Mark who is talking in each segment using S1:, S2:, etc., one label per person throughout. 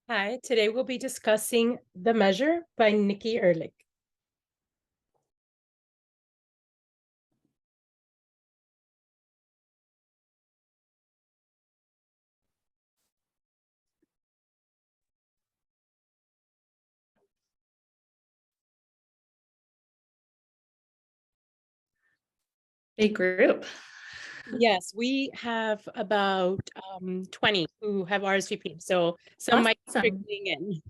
S1: Hi, today we'll be discussing The Measure by Nikki Erlick.
S2: Big group.
S1: Yes, we have about 20 who have RSVP, so some might be
S2: Awesome.
S1: trickling in.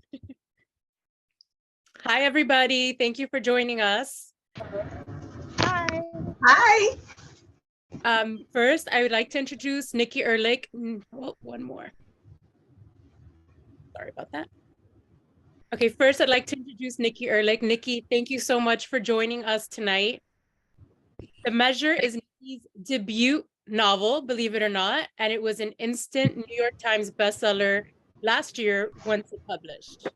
S1: Hi, everybody. Thank you for joining us.
S3: Hi.
S4: Hi.
S1: First, I would like to introduce Nikki Erlick. One more. Sorry about that. Okay, first, I'd like to introduce Nikki Erlick. Nikki, thank you so much for joining us tonight. The Measure is Nikki's debut novel, believe it or not, and it was an instant New York Times bestseller last year once it published.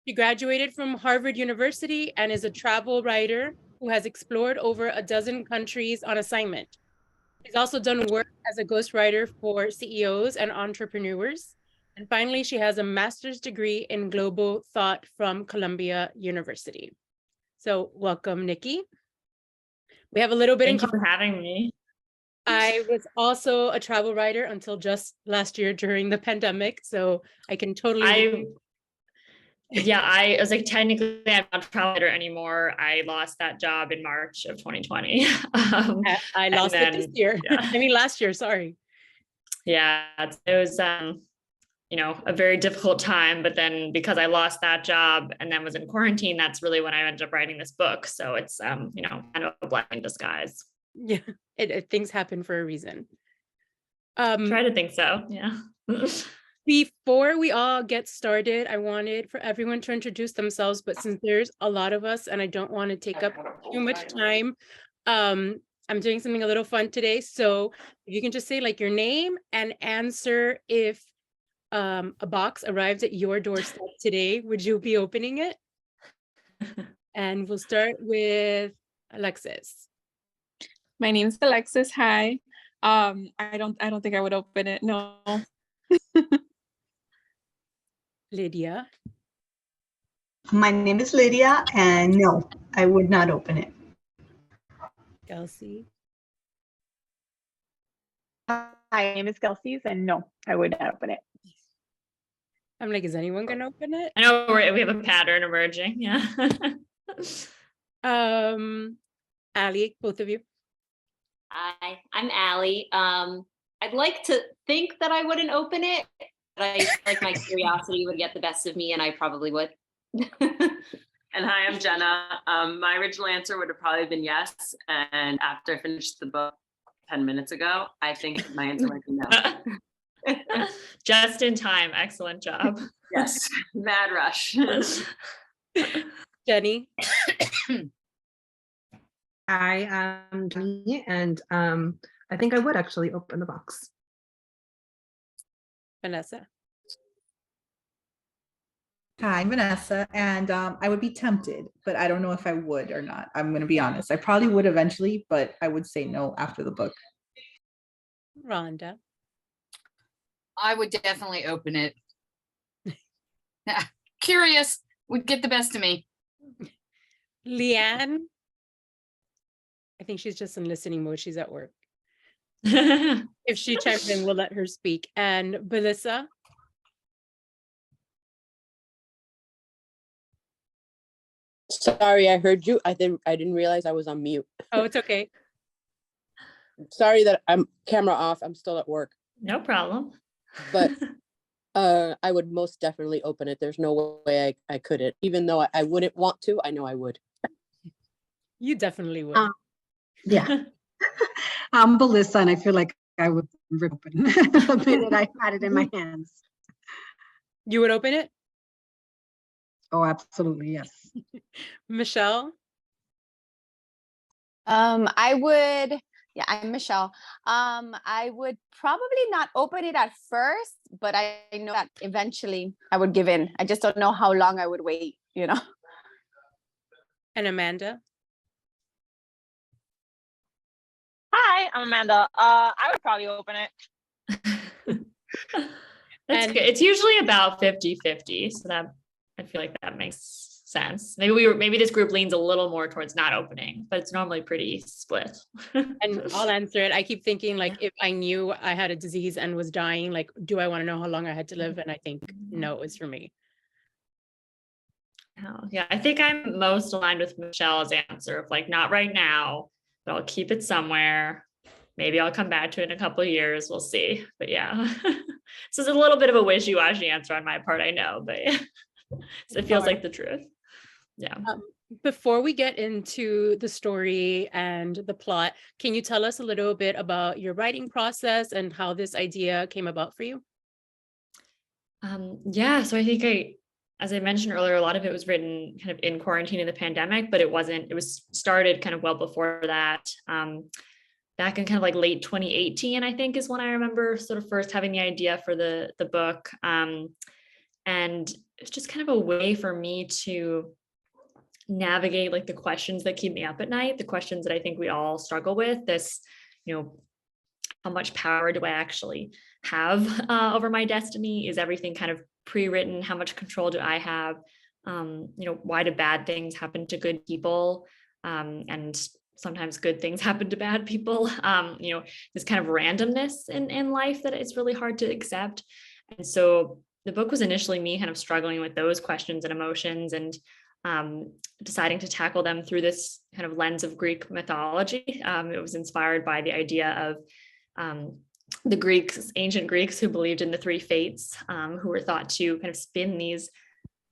S1: She graduated from Harvard University and is a travel writer who has explored over a dozen countries on assignment. She's also done work as a ghostwriter for CEOs and entrepreneurs. And finally, she has a master's degree in global thought from Columbia University. So welcome, Nikki. We have a little bit in
S2: Thank you for having me.
S1: I was also a travel writer until just last year during the pandemic, so I can totally.
S2: I was like, technically, I'm not a travel writer anymore. I lost that job in March of 2020.
S1: I lost it this year.
S2: Yeah.
S1: I mean, last year, sorry.
S2: Yeah, it was, a very difficult time. But then because I lost that job and then was in quarantine, that's really when I ended up writing this book. So it's, kind of a blessing in disguise.
S1: Yeah, things happen for a reason.
S2: Try to think so. Yeah.
S1: Before we all get started, I wanted for everyone to introduce themselves, but since there's a lot of us and I don't want to take up too much time, I'm doing something a little fun today. So if you can just say like your name and answer if a box arrives at your doorstep today, would you be opening it? And we'll start with Alexis.
S3: My name's Alexis. Hi. I don't think I would open it. No.
S1: Lydia.
S4: My name is Lydia, and no, I would not open it.
S1: Kelsey.
S5: Hi, my name is Kelsey, and no, I would not open it.
S1: I'm like, is anyone gonna open it?
S2: I know we have a pattern emerging. Yeah.
S1: Allie, both of you.
S6: Hi, I'm Allie. I'd like to think that I wouldn't open it, but I feel like my curiosity would get the best of me, and I probably would.
S7: And hi, I'm Jenna. My original answer would have probably been yes. And after I finished the book 10 minutes ago, I think my answer might be no.
S2: Just in time. Excellent job.
S7: Yes, mad rush.
S1: Jenny.
S8: I am Jenny, and I think I would actually open the box.
S1: Vanessa.
S9: Hi, I'm Vanessa, and I would be tempted, but I don't know if I would or not. I'm going to be honest. I probably would eventually, but I would say no after the book.
S1: Rhonda.
S10: I would definitely open it. Curious would get the best of me.
S1: Leanne. I think she's just in listening mode. She's at work. If she chimes in, we'll let her speak. And Melissa.
S11: Sorry, I heard you. I didn't realize I was on mute.
S1: Oh, it's okay.
S11: Sorry that I'm camera off. I'm still at work.
S2: No problem.
S11: But I would most definitely open it. There's no way I couldn't. Even though I wouldn't want to, I know I would.
S1: You definitely would.
S8: Yeah. I'm Melissa, and I feel like I would rip open the minute I had it in my hands.
S1: You would open it?
S8: Oh, absolutely, yes.
S1: Michelle?
S12: I would, yeah, I'm Michelle. I would probably not open it at first, but I know that eventually I would give in. I just don't know how long I would wait, you know.
S1: And Amanda?
S5: Hi, I'm Amanda. I would probably open it.
S2: That's good. It's usually about 50-50. So that I feel like that makes sense. Maybe this group leans a little more towards not opening, but it's normally pretty split.
S1: And I'll answer it. I keep thinking like, if I knew I had a disease and was dying, like, do I want to know how long I had to live? And I think no, it's for me.
S2: Oh, yeah, I think I'm most aligned with Michelle's answer of like, not right now, but I'll keep it somewhere. Maybe I'll come back to it in a couple of years. We'll see. But yeah, this is a little bit of a wishy-washy answer on my part, I know, but so it feels like the truth. Yeah.
S1: Before we get into the story and the plot, can you tell us a little bit about your writing process and how this idea came about for you?
S2: Yeah, so I think as I mentioned earlier, a lot of it was written kind of in quarantine in the pandemic, but it was started kind of well before that. Back in kind of like late 2018, I think is when I remember sort of first having the idea for the book. And it's just kind of a way for me to navigate like the questions that keep me up at night, the questions that I think we all struggle with. This, how much power do I actually have over my destiny? Is everything kind of pre-written? How much control do I have? Why do bad things happen to good people? And sometimes good things happen to bad people. This kind of randomness in life that it's really hard to accept. And so the book was initially me kind of struggling with those questions and emotions and deciding to tackle them through this kind of lens of Greek mythology. It was inspired by the idea of the ancient Greeks who believed in the three fates, who were thought to kind of spin these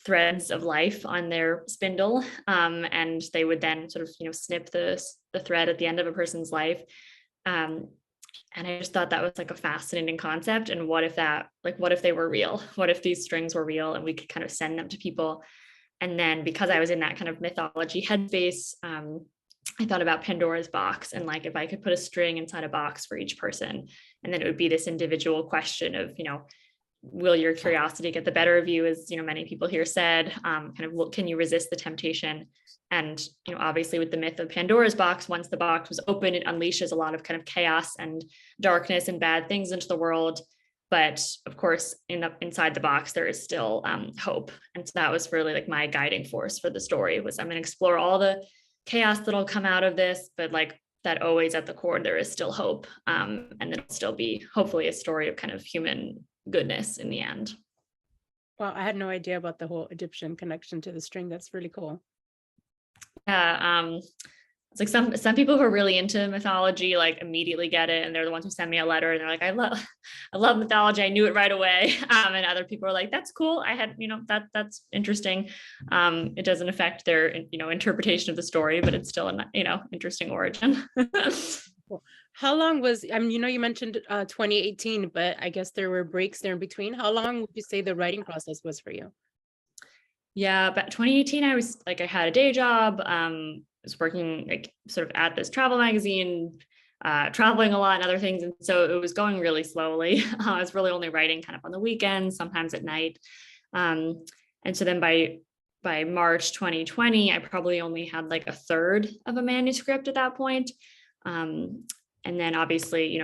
S2: threads of life on their spindle, and they would then sort of snip the thread at the end of a person's life. And I just thought that was like a fascinating concept. And what if they were real? What if these strings were real and we could kind of send them to people? And then because I was in that kind of mythology headspace, I thought about Pandora's box and like if I could put a string inside a box for each person, and then it would be this individual question of, will your curiosity get the better of you, as many people here said, can you resist the temptation? And obviously with the myth of Pandora's box, once the box was open, it unleashes a lot of kind of chaos and darkness and bad things into the world. But of course, inside the box, there is still hope. And so that was really like my guiding force for the story, was I'm going to explore all the chaos that'll come out of this, but like that always at the core, there is still hope. And then it'll still be hopefully a story of kind of human goodness in the end.
S1: Wow, I had no idea about the whole Egyptian connection to the string. That's really cool.
S2: Yeah, it's like some people who are really into mythology like immediately get it, and they're the ones who send me a letter and they're like, I love mythology, I knew it right away. And other people are like, that's cool, I had that's interesting. It doesn't affect their interpretation of the story, but it's still an interesting origin.
S1: How long was, you mentioned 2018, but I guess there were breaks there in between. How long would you say the writing process was for you?
S2: Yeah, but 2018, I was like, I had a day job, was working like sort of at this travel magazine, traveling a lot and other things. And so it was going really slowly. I was really only writing kind of on the weekends, sometimes at night. And so then by March 2020, I probably only had like a third of a manuscript at that point. And then obviously,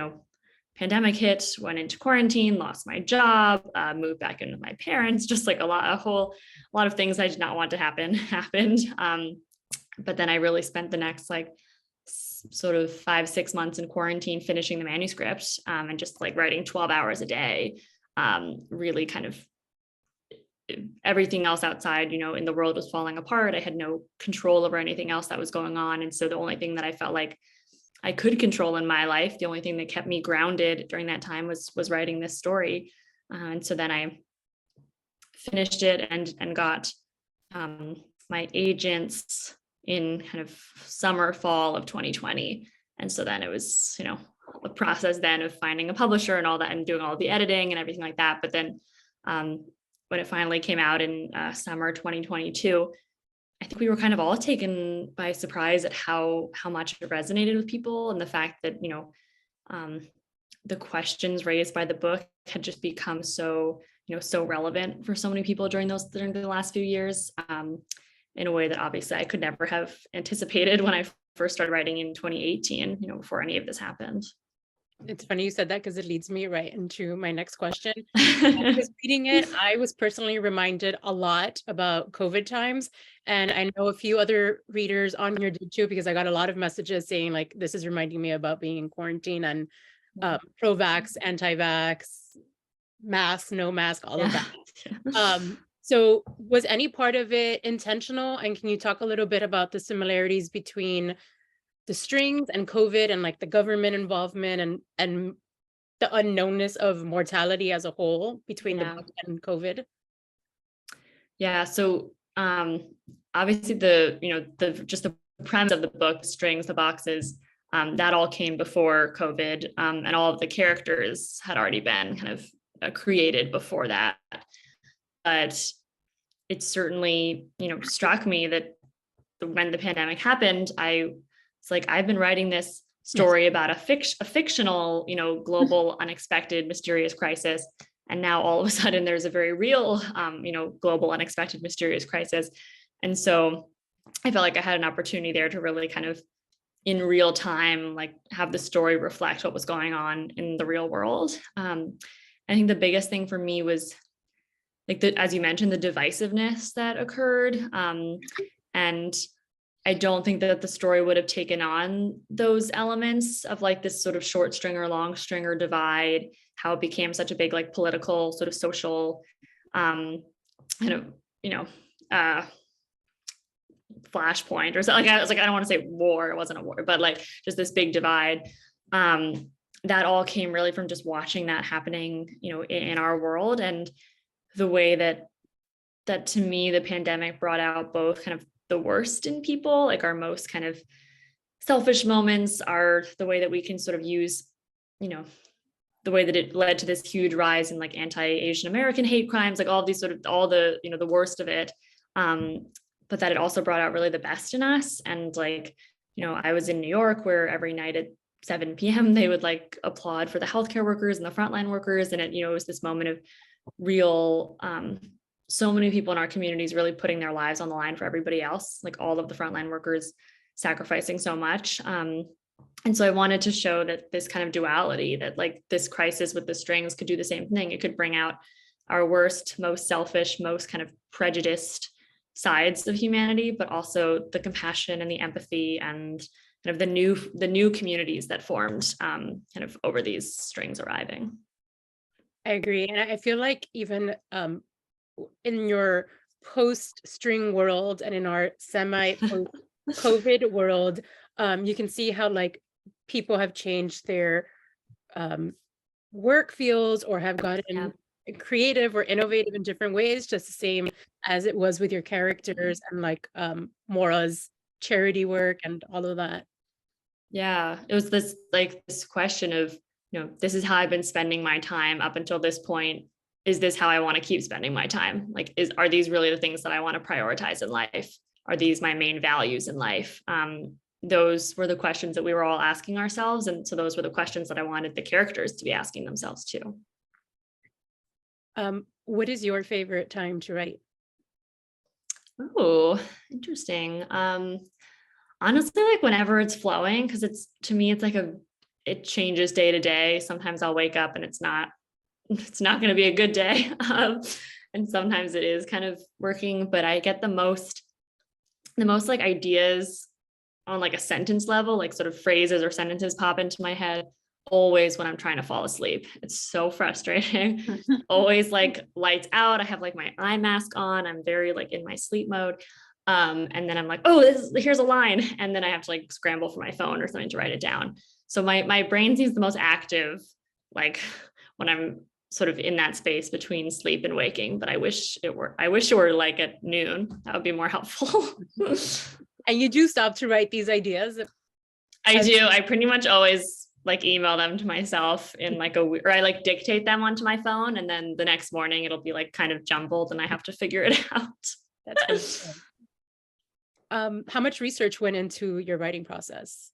S2: pandemic hit, went into quarantine, lost my job, moved back in with my parents, just like a lot of things I did not want to happened. But then I really spent the next like sort of 5-6 months in quarantine finishing the manuscript, and just like writing 12 hours a day, really kind of everything else outside, in the world was falling apart. I had no control over anything else that was going on. And so the only thing that I felt like I could control in my life, the only thing that kept me grounded during that time was writing this story. And so then I finished it and got my agents in kind of summer, fall of 2020. And so then it was, a process then of finding a publisher and all that and doing all the editing and everything like that. But then when it finally came out in summer 2022, I think we were kind of all taken by surprise at how much it resonated with people, and the fact that, the questions raised by the book had just become so relevant for so many people during the last few years, in a way that obviously I could never have anticipated when I first started writing in 2018, before any of this happened.
S1: It's funny you said that because it leads me right into my next question. I was reading it, I was personally reminded a lot about COVID times. And I know a few other readers on here did too, because I got a lot of messages saying like, this is reminding me about being in quarantine and pro-vax, anti-vax, mask, no mask, all of that. So was any part of it intentional? And can you talk a little bit about the similarities between the strings and COVID and like the government involvement and the unknownness of mortality as a whole between the book and COVID?
S2: Yeah. So obviously the premise of the book, strings, the boxes, that all came before COVID, and all of the characters had already been kind of created before that. But it certainly, struck me that when the pandemic happened, it's like, I've been writing this story about a fictional, global, unexpected, mysterious crisis. And now all of a sudden there's a very real, global, unexpected, mysterious crisis. And so I felt like I had an opportunity there to really kind of in real time, like have the story reflect what was going on in the real world. I think the biggest thing for me was like, as you mentioned, the divisiveness that occurred. And I don't think that the story would have taken on those elements of like this sort of short stringer, long stringer divide, how it became such a big like political sort of social flashpoint or something. I don't want to say war, it wasn't a war, but like just this big divide. That all came really from just watching that happening, in our world, and the way that to me, the pandemic brought out both kind of the worst in people, like our most kind of selfish moments, are the way that we can sort of use, the way that it led to this huge rise in like anti-Asian American hate crimes, like all the, the worst of it. But that it also brought out really the best in us. And like, I was in New York where every night at 7 p.m. they would like applaud for the healthcare workers and the frontline workers. And it, was this moment of real, so many people in our communities really putting their lives on the line for everybody else, like all of the frontline workers sacrificing so much. And so I wanted to show that this kind of duality, that like this crisis with the strings could do the same thing. It could bring out our worst, most selfish, most kind of prejudiced sides of humanity, but also the compassion and the empathy and kind of the new communities that formed kind of over these strings arriving.
S1: I agree. And I feel like even in your post-string world and in our semi-COVID world, you can see how like people have changed their work fields or have gotten creative or innovative in different ways, just the same as it was with your characters and like Maura's charity work and all of that. Yeah, it was this question of, this is how I've been spending my time up until this point. Is this how I want to keep spending my time? Like, are these really the things that I want to prioritize in life? Are these my main values in life? Those were the questions that we were all asking ourselves. And so those were the questions that I wanted the characters to be asking themselves too. What is your favorite time to write?
S2: Oh, interesting. Honestly, like whenever it's flowing, because to me, it's like it changes day to day. Sometimes I'll wake up and it's not going to be a good day. And sometimes it is kind of working, but I get the most like ideas on like a sentence level, like sort of phrases or sentences pop into my head always when I'm trying to fall asleep. It's so frustrating. Always like lights out. I have like my eye mask on. I'm very like in my sleep mode. And then I'm like, oh, here's a line. And then I have to like scramble for my phone or something to write it down. So my brain seems the most active, like when I'm sort of in that space between sleep and waking, but I wish it were like at noon. That would be more helpful.
S1: And you do stop to write these ideas?
S2: I do. I pretty much always like email them to myself in like or I like dictate them onto my phone. And then the next morning it'll be like kind of jumbled and I have to figure it out.
S1: That's how much research went into your writing process?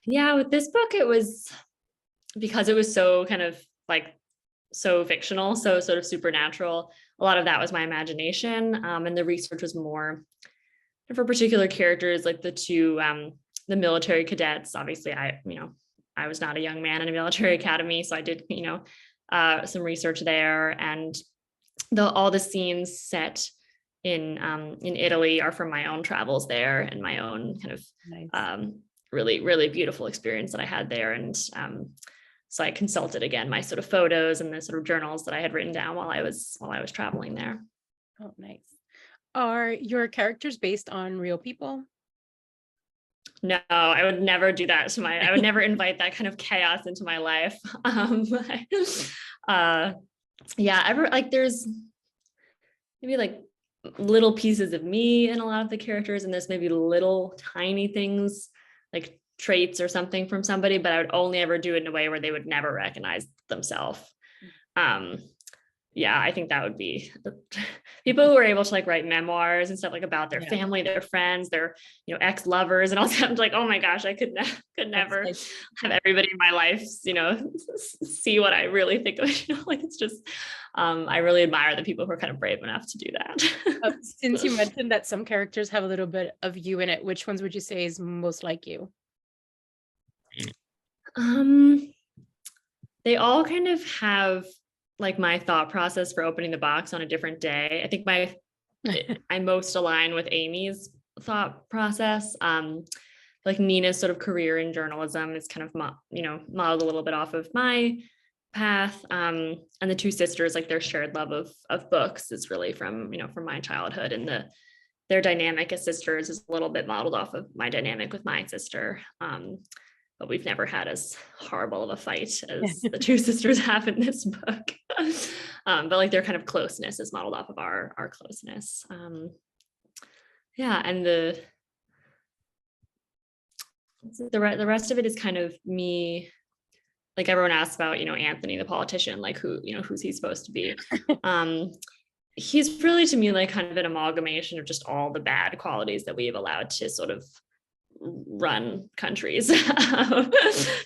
S2: Yeah, with this book, it was because it was so kind of like so fictional, so sort of supernatural. A lot of that was my imagination. And the research was more for particular characters, like the two, the military cadets. Obviously, I was not a young man in a military academy. So I did, some research there, and all the scenes set in Italy are from my own travels there and my own kind of really, really beautiful experience that I had there. And so I consulted again my sort of photos and the sort of journals that I had written down while I was traveling there.
S1: Oh, nice. Are your characters based on real people?
S2: No, I would never do that I would never invite that kind of chaos into my life. There's maybe like little pieces of me in a lot of the characters, and there's maybe little tiny things like traits or something from somebody, but I would only ever do it in a way where they would never recognize themselves. I think that would be people who are able to like write memoirs and stuff like about their family, their friends, their ex-lovers and all that. I'm like, oh my gosh, I could never have everybody in my life see what I really think of it. Like it's just I really admire the people who are kind of brave enough to do that.
S1: Since you mentioned that some characters have a little bit of you in it, which ones would you say is most like you?
S2: They all kind of have like my thought process for opening the box on a different day. I think I most align with Amy's thought process. Like Nina's sort of career in journalism is kind of modeled a little bit off of my path. And the two sisters, like their shared love of books is really from my childhood, and their dynamic as sisters is a little bit modeled off of my dynamic with my sister. But we've never had as horrible of a fight as the two sisters have in this book. But like their kind of closeness is modeled off of our closeness. And the rest of it is kind of me. Like everyone asks about, Anthony, the politician, like who's he supposed to be? He's really to me like kind of an amalgamation of just all the bad qualities that we've allowed to sort of run countries.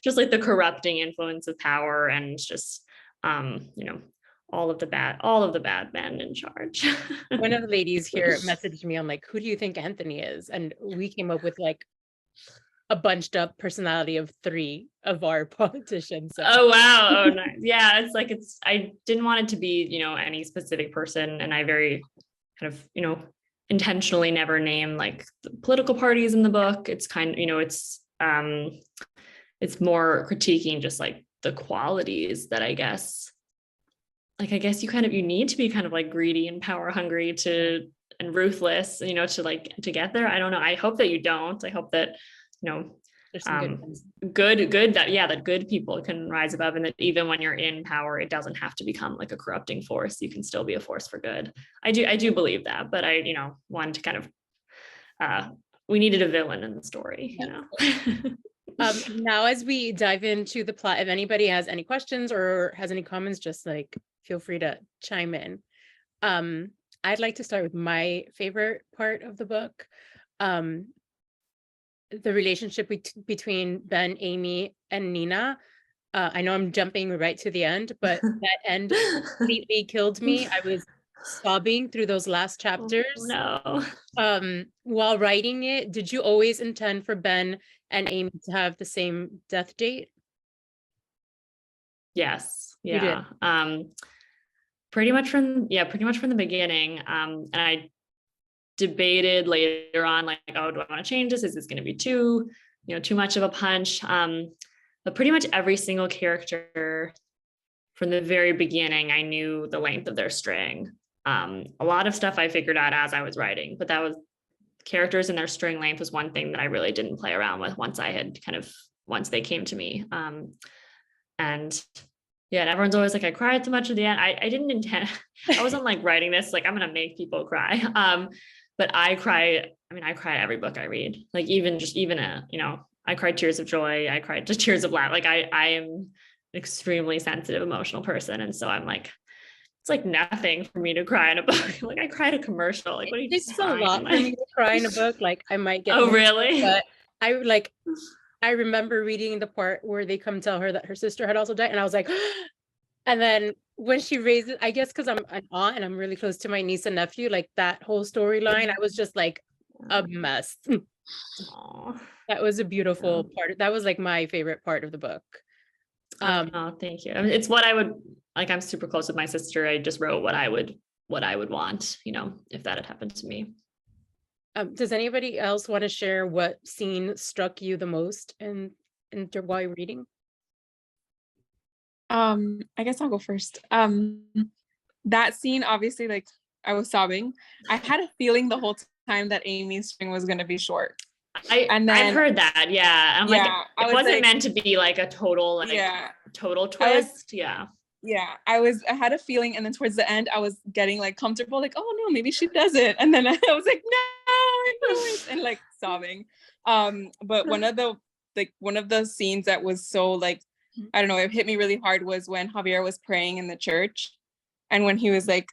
S2: Just like the corrupting influence of power and just all of the bad men in charge.
S1: One of the ladies here messaged me on like, who do you think Anthony is? And we came up with like a bunched up personality of 3 of our politicians. So.
S2: Oh wow. Oh nice. Yeah, I didn't want it to be any specific person, and I very kind of intentionally never name like the political parties in the book. It's kind of, it's more critiquing just like the qualities that I guess you need to be kind of like greedy and power hungry and ruthless, to get there. I don't know. I hope that you don't. I hope that,
S1: there's some
S2: that good people can rise above, and that even when you're in power, it doesn't have to become like a corrupting force. You can still be a force for good. I do believe that, but I wanted to kind of we needed a villain in the story,
S1: Now as we dive into the plot, if anybody has any questions or has any comments, just like feel free to chime in. I'd like to start with my favorite part of the book. The relationship between Ben, Amy, and Nina. I know I'm jumping right to the end, but that end completely killed me. I was sobbing through those last chapters.
S2: Oh, no.
S1: While writing it, did you always intend for Ben and Amy to have the same death date?
S2: Yes. Yeah. Pretty much from the beginning. And I debated later on, like, oh, do I want to change this? Is this going to be too much of a punch? But pretty much every single character from the very beginning, I knew the length of their string. A lot of stuff I figured out as I was writing, but that was characters and their string length was one thing that I really didn't play around with once they came to me. And everyone's always like, I cried too much at the end. I didn't intend, I wasn't like writing this, like I'm going to make people cry. But I cry every book I read, like I cried tears of joy. I cried just tears of laughter. Like I am an extremely sensitive, emotional person. And so I'm like, it's like nothing for me to cry in a book. Like I cried a commercial. Like what are you
S1: It's a lot for me to cry in a book. Like I might get.
S2: Oh, really?
S1: But I remember reading the part where they come tell her that her sister had also died, and I was like, and then when she raises, I guess because I'm an aunt and I'm really close to my niece and nephew, like that whole storyline, I was just like a mess. That was a beautiful part. That was like my favorite part of the book.
S2: Oh, thank you. I mean, it's what I would like. I'm super close with my sister. I just wrote what I would want, if that had happened to me.
S1: Does anybody else want to share what scene struck you the most while reading?
S3: I guess I'll go first. That scene, obviously, like I was sobbing. I had a feeling the whole time that Amy's string was going to be short.
S2: I've heard that. Yeah. I'm like, it wasn't
S3: like,
S2: meant to be like a total, total twist.
S3: I had a feeling, and then towards the end I was getting like comfortable, like, oh no, maybe she does it, and then I was like, no, I know it, and like sobbing. But one of the scenes that was so like, I don't know, it hit me really hard was when Javier was praying in the church, and when he was like,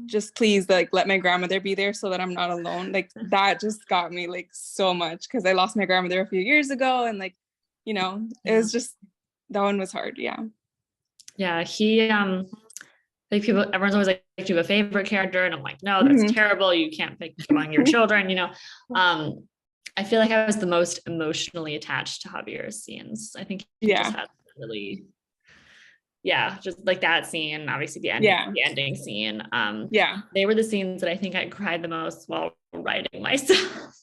S3: just please, like, let my grandmother be there so that I'm not alone. Like that just got me like so much, because I lost my grandmother a few years ago, and like, it was just, that one was hard.
S2: Yeah, he like everyone's always like, do you have a favorite character? And I'm like, no, that's terrible. You can't pick among your children, I feel like I was the most emotionally attached to Javier's scenes. I think he just had really, just like that scene, obviously the ending scene. They were the scenes that I think I cried the most while writing myself.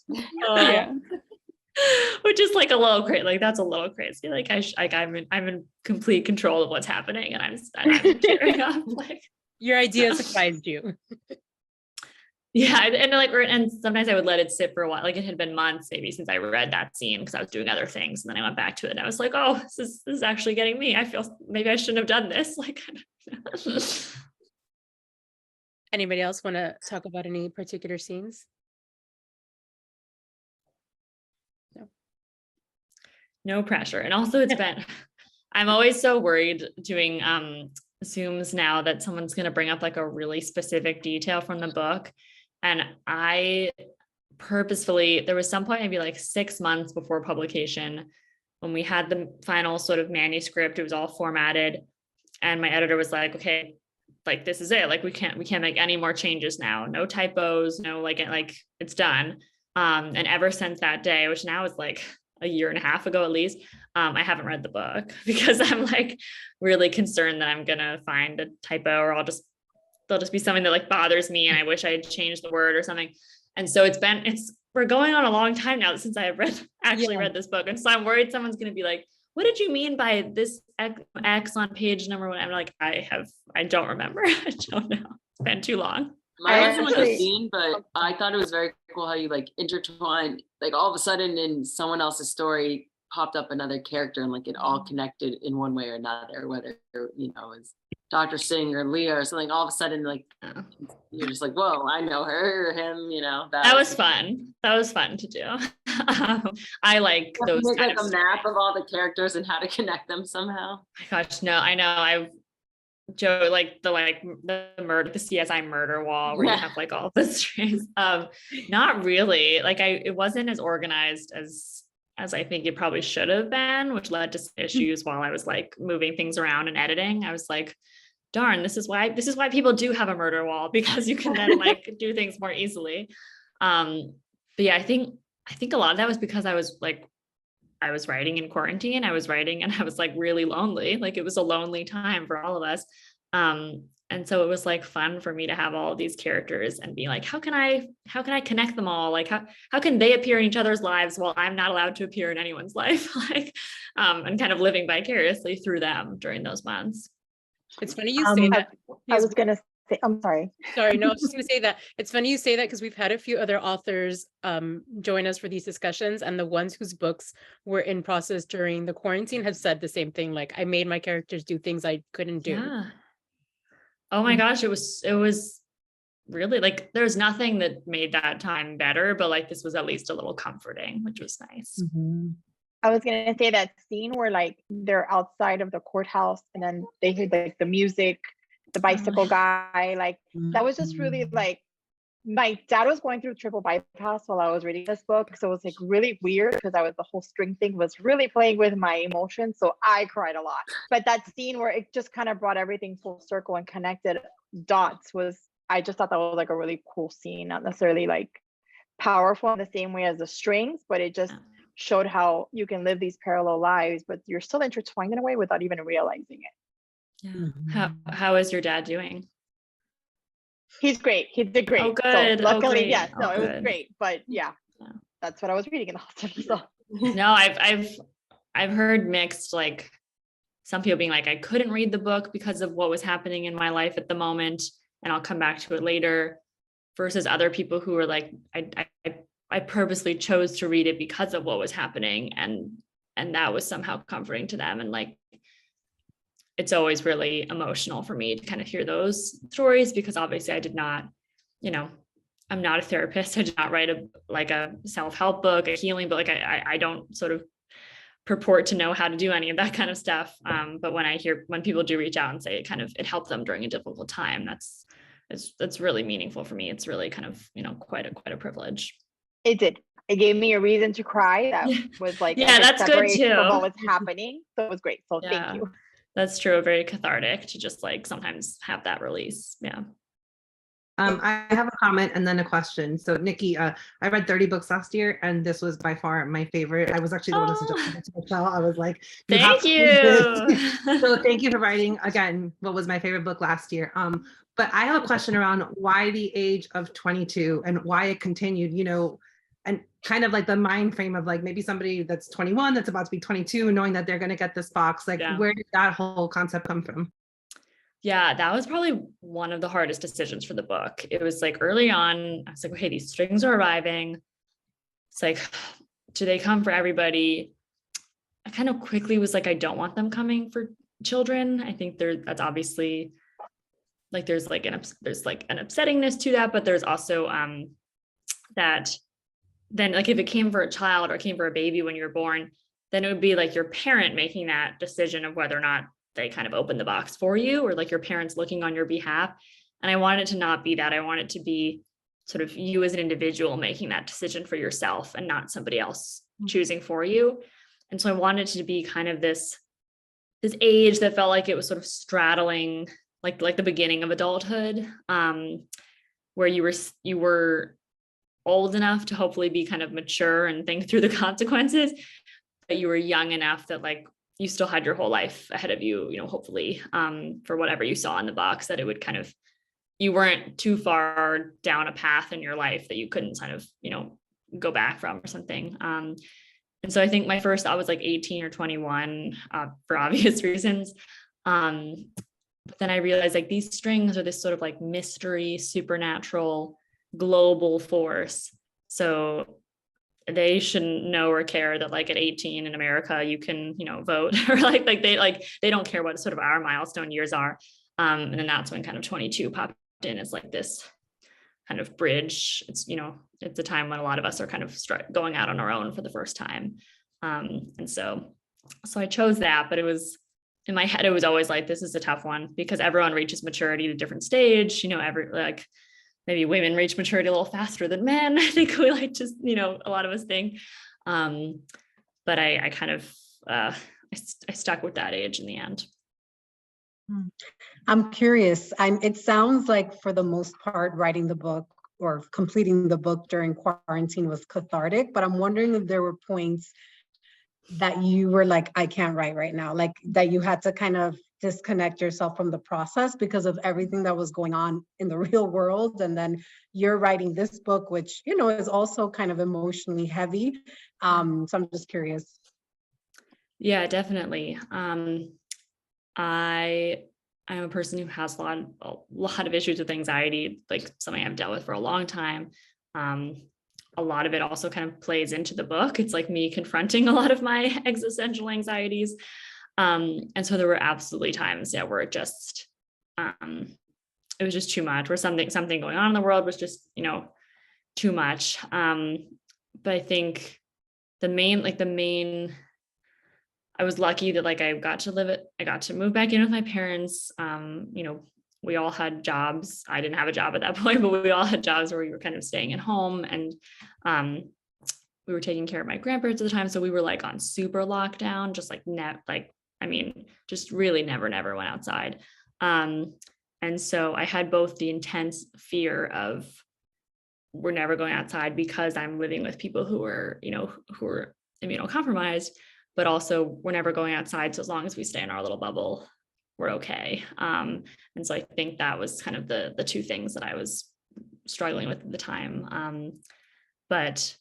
S2: Which is like a little crazy. Like that's a little crazy. Like I'm in complete control of what's happening, and I'm tearing up. Like
S1: your idea surprised you.
S2: And sometimes I would let it sit for a while. Like it had been months maybe since I read that scene, because I was doing other things, and then I went back to it and I was like, oh, this is actually getting me. I feel maybe I shouldn't have done this. Like
S1: anybody else want to talk about any particular scenes?
S2: No pressure. And also I'm always so worried doing Zooms now that someone's going to bring up like a really specific detail from the book. And I purposefully, there was some point maybe like 6 months before publication, when we had the final sort of manuscript, it was all formatted. And my editor was like, okay, like this is it. Like we can't make any more changes now. No typos, no like it's done. And ever since that day, which now is like a year and a half ago at least, I haven't read the book, because I'm like really concerned that I'm gonna find a typo, or there'll just be something that like bothers me and I wish I had changed the word or something. And so we're going on a long time now since I have read this book, and so I'm worried someone's gonna be like, what did you mean by this X on page number one? I'm like, I don't remember. I don't know. It's been too long.
S7: Mine wasn't like a scene, but I thought it was very cool how you like intertwined, like all of a sudden in someone else's story popped up another character, and like it all connected in one way or another, whether it's Dr. Singh or Leah or something. All of a sudden, like you're just like, whoa, I know her or him.
S2: That was fun. That was fun to do. I like those kind
S7: like a map of all the characters and how to connect them somehow.
S2: Oh my gosh, no, I know. Joe, like the CSI murder wall where you have like all the strings. Not really. Like it wasn't as organized as I think it probably should have been, which led to issues while I was like moving things around and editing. I was like, darn, this is why people do have a murder wall, because you can then like do things more easily. But yeah, I think a lot of that was because I was writing in quarantine. I was writing and I was like really lonely. Like it was a lonely time for all of us. And so it was like fun for me to have all of these characters and be like, how can I connect them all? Like how can they appear in each other's lives while I'm not allowed to appear in anyone's life? Like, and kind of living vicariously through them during those months.
S1: It's funny you say that.
S5: I was going to say, I'm sorry.
S1: Sorry, no, I was just going to say that. It's funny you say that, because we've had a few other authors join us for these discussions, and the ones whose books were in process during the quarantine have said the same thing. Like, I made my characters do things I couldn't do.
S2: Yeah. Oh my gosh, it was really like, there's nothing that made that time better, but like this was at least a little comforting, which was nice.
S5: I was gonna say that scene where like they're outside of the courthouse and then they hear like the music, the bicycle guy, like that was just really like, my dad was going through triple bypass while I was reading this book, so it was like really weird, because the whole string thing was really playing with my emotions, so I cried a lot. But that scene where it just kind of brought everything full circle and connected dots I just thought that was like a really cool scene, not necessarily like powerful in the same way as the strings, but it just showed how you can live these parallel lives, but you're still intertwined in a way without even realizing it.
S2: Yeah. How is your dad doing?
S5: He's great. He did great.
S2: Oh, good.
S5: So luckily,
S2: great.
S5: yes, no,
S2: Oh,
S5: it was
S2: good.
S5: great. But yeah, that's what I was reading in the hospital. So.
S2: No, I've heard mixed, like some people being like, I couldn't read the book because of what was happening in my life at the moment, and I'll come back to it later, versus other people who were like, I purposely chose to read it because of what was happening, and that was somehow comforting to them. And like, it's always really emotional for me to kind of hear those stories, because obviously I did not, I'm not a therapist. I did not write a self-help book, a healing book. Like I don't sort of purport to know how to do any of that kind of stuff. But when people do reach out and say it helped them during a difficult time, that's really meaningful for me. It's really kind of, quite a privilege.
S5: It did. It gave me a reason to cry. That was like,
S2: that's good too.
S5: From what was happening. So it was great. So thank you.
S2: That's true. Very cathartic to just like sometimes have that release. Yeah.
S13: I have a comment and then a question. So Nikki, I read 30 books last year, and this was by far my favorite. I was actually the one who suggested it to Michelle. I was like,
S2: thank you.
S13: So thank you for writing again what was my favorite book last year. But I have a question around why the age of 22 and why it continued, and kind of like the mind frame of like maybe somebody that's 21 that's about to be 22, knowing that they're going to get this box. Like, where did that whole concept come from?
S2: Yeah, that was probably one of the hardest decisions for the book. It was like early on, I was like, okay, these strings are arriving. It's like, do they come for everybody? I kind of quickly was like, I don't want them coming for children. I think that's obviously like, there's like an upsettingness to that, but there's also that then like if it came for a child or came for a baby when you were born, then it would be like your parent making that decision of whether or not they kind of open the box for you, or like your parents looking on your behalf. And I want it to not be that. I want it to be sort of you as an individual making that decision for yourself and not somebody else choosing for you. And so I wanted to be kind of this age that felt like it was sort of straddling like the beginning of adulthood, where you were old enough to hopefully be kind of mature and think through the consequences, but you were young enough that like you still had your whole life ahead of you, hopefully, for whatever you saw in the box, that it would kind of, you weren't too far down a path in your life that you couldn't kind of, go back from or something. And so I think I was like 18 or 21 for obvious reasons. But then I realized like these strings are this sort of like mystery, supernatural, global force. So they shouldn't know or care that like at 18 in America, you can, vote or like they don't care what sort of our milestone years are. And then that's when kind of 22 popped in as like this kind of bridge. It's, it's a time when a lot of us are kind of going out on our own for the first time. And so I chose that, but it was in my head, it was always like, this is a tough one because everyone reaches maturity at a different stage, maybe women reach maturity a little faster than men. I think we like to, a lot of us think. But I kind of, I stuck with that age in the end.
S8: I'm curious. It sounds like for the most part, writing the book or completing the book during quarantine was cathartic, but I'm wondering if there were points that you were like, I can't write right now, like that you had to kind of disconnect yourself from the process because of everything that was going on in the real world. And then you're writing this book, which, is also kind of emotionally heavy. So I'm just curious.
S2: Yeah, definitely. I'm a person who has a lot of issues with anxiety, like something I've dealt with for a long time. A lot of it also kind of plays into the book. It's like me confronting a lot of my existential anxieties. And so there were absolutely times, where it just, it was just too much, where something going on in the world was just, too much. But I think the main, I was lucky that like I got to move back in with my parents. We all had jobs. I didn't have a job at that point, but we all had jobs where we were kind of staying at home, and we were taking care of my grandparents at the time. So we were like on super lockdown, just just really never went outside. And so I had both the intense fear of we're never going outside because I'm living with people who are immunocompromised, but also we're never going outside. So as long as we stay in our little bubble, we're okay. And so I think that was kind of the two things that I was struggling with at the time. But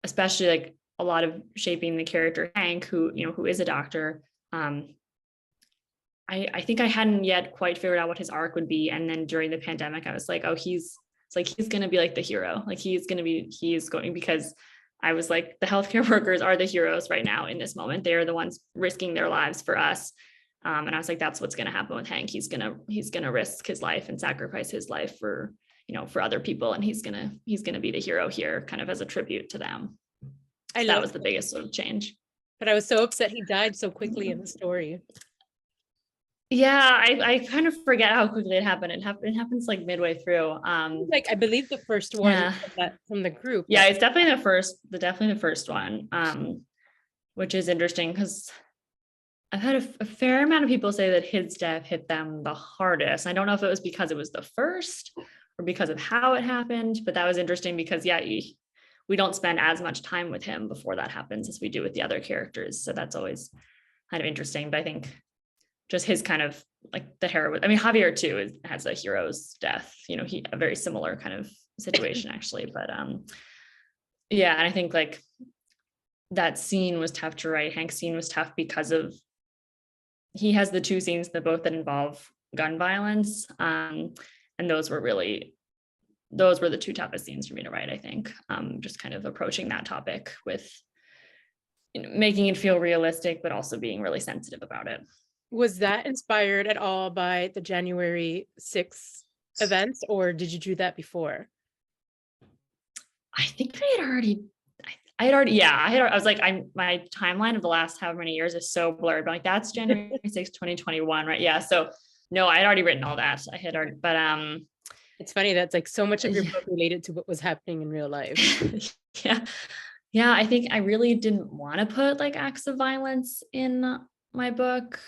S2: especially like a lot of shaping the character Hank, who is a doctor. I think I hadn't yet quite figured out what his arc would be. And then during the pandemic, I was like, oh, he's going to be like the hero. Like he is going, because I was like, the healthcare workers are the heroes right now in this moment. They are the ones risking their lives for us. And I was like, that's what's going to happen with Hank. He's going to risk his life and sacrifice his life for other people. And he's going to be the hero here, kind of as a tribute to them. So that was the biggest sort of change. But
S1: I was so upset he died so quickly in the story.
S2: Yeah, I kind of forget how quickly it happened. It happens like midway through.
S1: Like I believe the first one from the group.
S2: Yeah, it's definitely the first one. Which is interesting because I've had a fair amount of people say that his death hit them the hardest. I don't know if it was because it was the first or because of how it happened, but that was interesting because we don't spend as much time with him before that happens as we do with the other characters. So that's always kind of interesting. But I think just his kind of like the hero. I mean, Javier too has a hero's death. A very similar kind of situation actually. But yeah, and I think like that scene was tough to write. Hank's scene was tough because he has the two scenes that involve gun violence, and those were the two toughest scenes for me to write. I think just kind of approaching that topic with making it feel realistic, but also being really sensitive about it.
S1: Was that inspired at all by the January 6th events, or did you do that before?
S2: I think I was like, my timeline of the last however many years is so blurred, but like that's January 6th, 2021, right? Yeah. So no, I had already written all that. But
S1: it's funny that's like so much of your book related to what was happening in real life.
S2: Yeah. I think I really didn't want to put like acts of violence in my book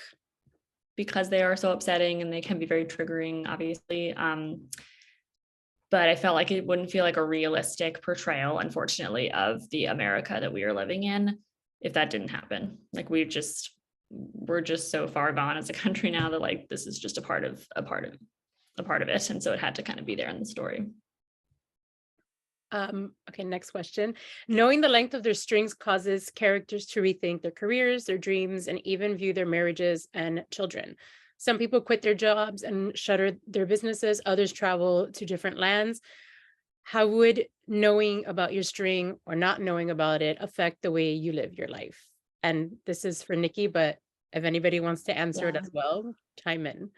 S2: because they are so upsetting and they can be very triggering, obviously. But I felt like it wouldn't feel like a realistic portrayal, unfortunately, of the America that we are living in if that didn't happen. Like we're just so far gone as a country now that like this is just a part of it. And so it had to kind of be there in the story.
S1: Okay, next question. Knowing the length of their strings causes characters to rethink their careers, their dreams, and even view their marriages and children. Some people quit their jobs and shutter their businesses. Others travel to different lands. How would knowing about your string or not knowing about it affect the way you live your life? And this is for Nikki, but if anybody wants to answer it as well, chime in.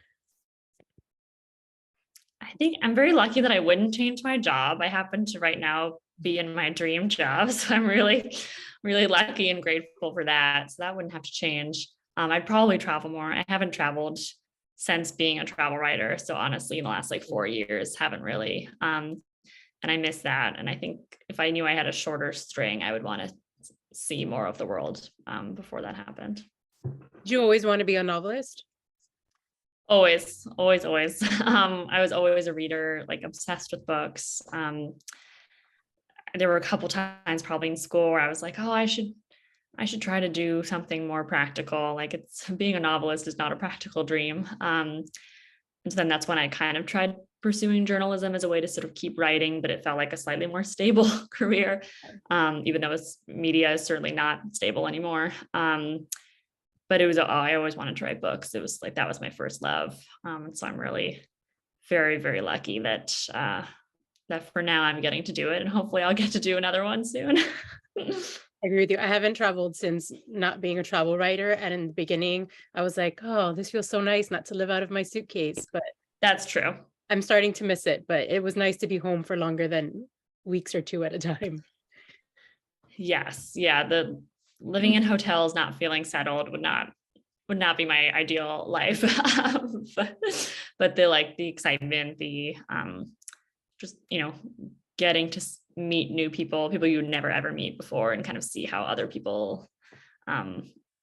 S2: I think I'm very lucky that I wouldn't change my job. I happen to right now be in my dream job. So I'm really, really lucky and grateful for that. So that wouldn't have to change. I'd probably travel more. I haven't traveled since being a travel writer. So honestly, in the last like 4 years, haven't really. And I miss that. And I think if I knew I had a shorter string, I would want to see more of the world before that happened.
S1: Did you always want to be a novelist?
S2: Always. I was always a reader, like obsessed with books. There were a couple times probably in school where I was like, oh, I should try to do something more practical. Like being a novelist is not a practical dream. And so then that's when I kind of tried pursuing journalism as a way to sort of keep writing, but it felt like a slightly more stable career, even though media is certainly not stable anymore. But it was, I always wanted to write books. It was like, that was my first love. And so I'm really very, very lucky that for now I'm getting to do it, and hopefully I'll get to do another one soon.
S1: I agree with you. I haven't traveled since not being a travel writer. And in the beginning, I was like, oh, this feels so nice not to live out of my suitcase. But
S2: that's true.
S1: I'm starting to miss it, but it was nice to be home for longer than weeks or two at a time.
S2: Yes. Yeah. The living in hotels, not feeling settled would not be my ideal life. but the excitement, the just, getting to meet new people you would never ever meet before, and kind of see how other people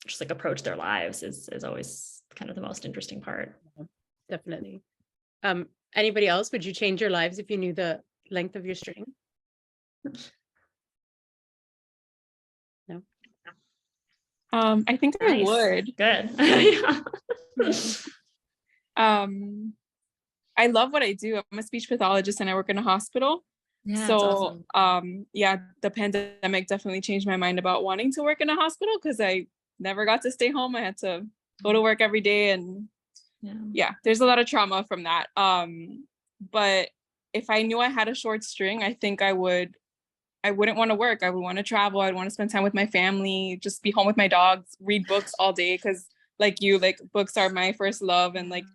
S2: just like approach their lives is always kind of the most interesting part.
S1: Definitely. Anybody else? Would you change your lives if you knew the length of your string? No.
S3: I think I
S2: Nice.
S3: would.
S2: Good.
S3: I love what I do. I'm a speech pathologist and I work in a hospital.
S2: Yeah, that's
S3: So
S2: awesome.
S3: yeah, the pandemic definitely changed my mind about wanting to work in a hospital because I never got to stay home. I had to go to work every day, and yeah, there's a lot of trauma from that. But if I knew I had a short string, I think I wouldn't want to work. I would want to travel. I'd want to spend time with my family, just be home with my dogs, read books all day. Cause like you, like books are my first love. And like,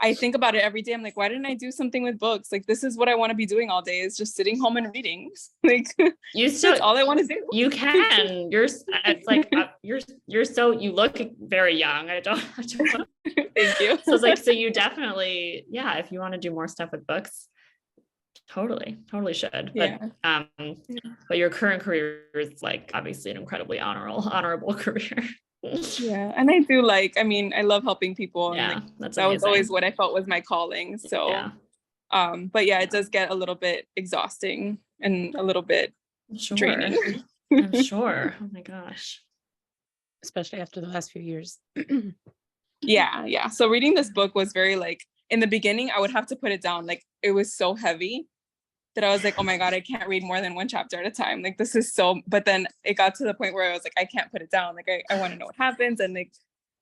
S3: I think about it every day. I'm like, why didn't I do something with books? Like, this is what I want to be doing all day, is just sitting home and reading. Like, that's all I want to do.
S2: You can. It's like you look very young. I don't
S3: Thank you.
S2: So it's like, so you definitely, yeah, if you want to do more stuff with books, totally should.
S3: Yeah.
S2: But your current career is like obviously an incredibly honorable career.
S3: Yeah, and I do I mean, I love helping people, and like
S2: that's
S3: that was
S2: amazing.
S3: always what I felt was my calling. So but yeah, it does get a little bit exhausting and a little bit draining.
S2: I'm sure. Oh my gosh.
S1: Especially after the last few years.
S3: Yeah. So reading this book was very in the beginning, I would have to put it down. Like, it was so heavy that I was like, oh my God, I can't read more than one chapter at a time. Like, this is so, but then it got to the point where I was like, I can't put it down. Like, I want to know what happens. And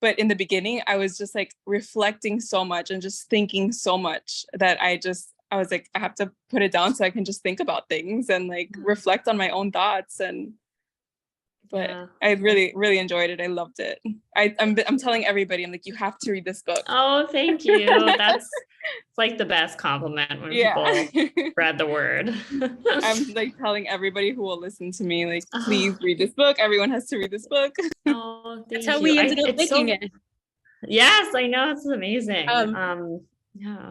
S3: but in the beginning, I was just reflecting so much and just thinking so much that I was like, I have to put it down so I can just think about things and reflect on my own thoughts. But I really, really enjoyed it. I loved it. I'm telling everybody, I'm like, you have to read this book.
S2: Oh, thank you. That's like the best compliment when people spread the word.
S3: I'm telling everybody who will listen to me, please read this book. Everyone has to read this book.
S2: Oh,
S1: that's how we ended up making it.
S2: Yes, I know. It's amazing. Yeah.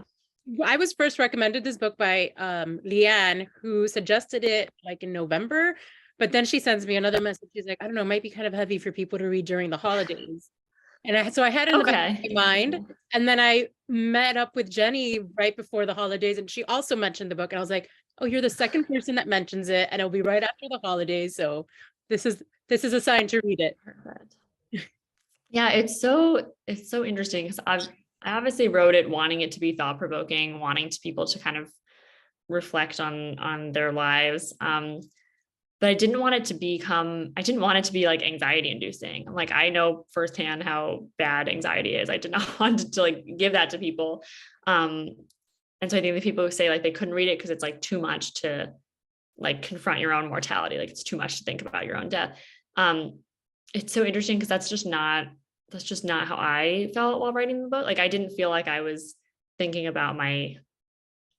S1: I was first recommended this book by Leanne, who suggested it in November. But then she sends me another message. She's like, I don't know, it might be kind of heavy for people to read during the holidays. And so I had it in the back of my mind. And then I met up with Jenny right before the holidays, and she also mentioned the book. And I was like, oh, you're the second person that mentions it, and it'll be right after the holidays. So this is a sign to read it.
S2: Perfect. Yeah, it's so interesting because I obviously wrote it wanting it to be thought-provoking, wanting people to kind of reflect on their lives. But I didn't want it to be anxiety inducing. Like, I know firsthand how bad anxiety is. I did not want to give that to people. And so I think the people who say they couldn't read it because it's too much to confront your own mortality. It's too much to think about your own death. It's so interesting because that's just not how I felt while writing the book. I didn't feel like I was thinking about my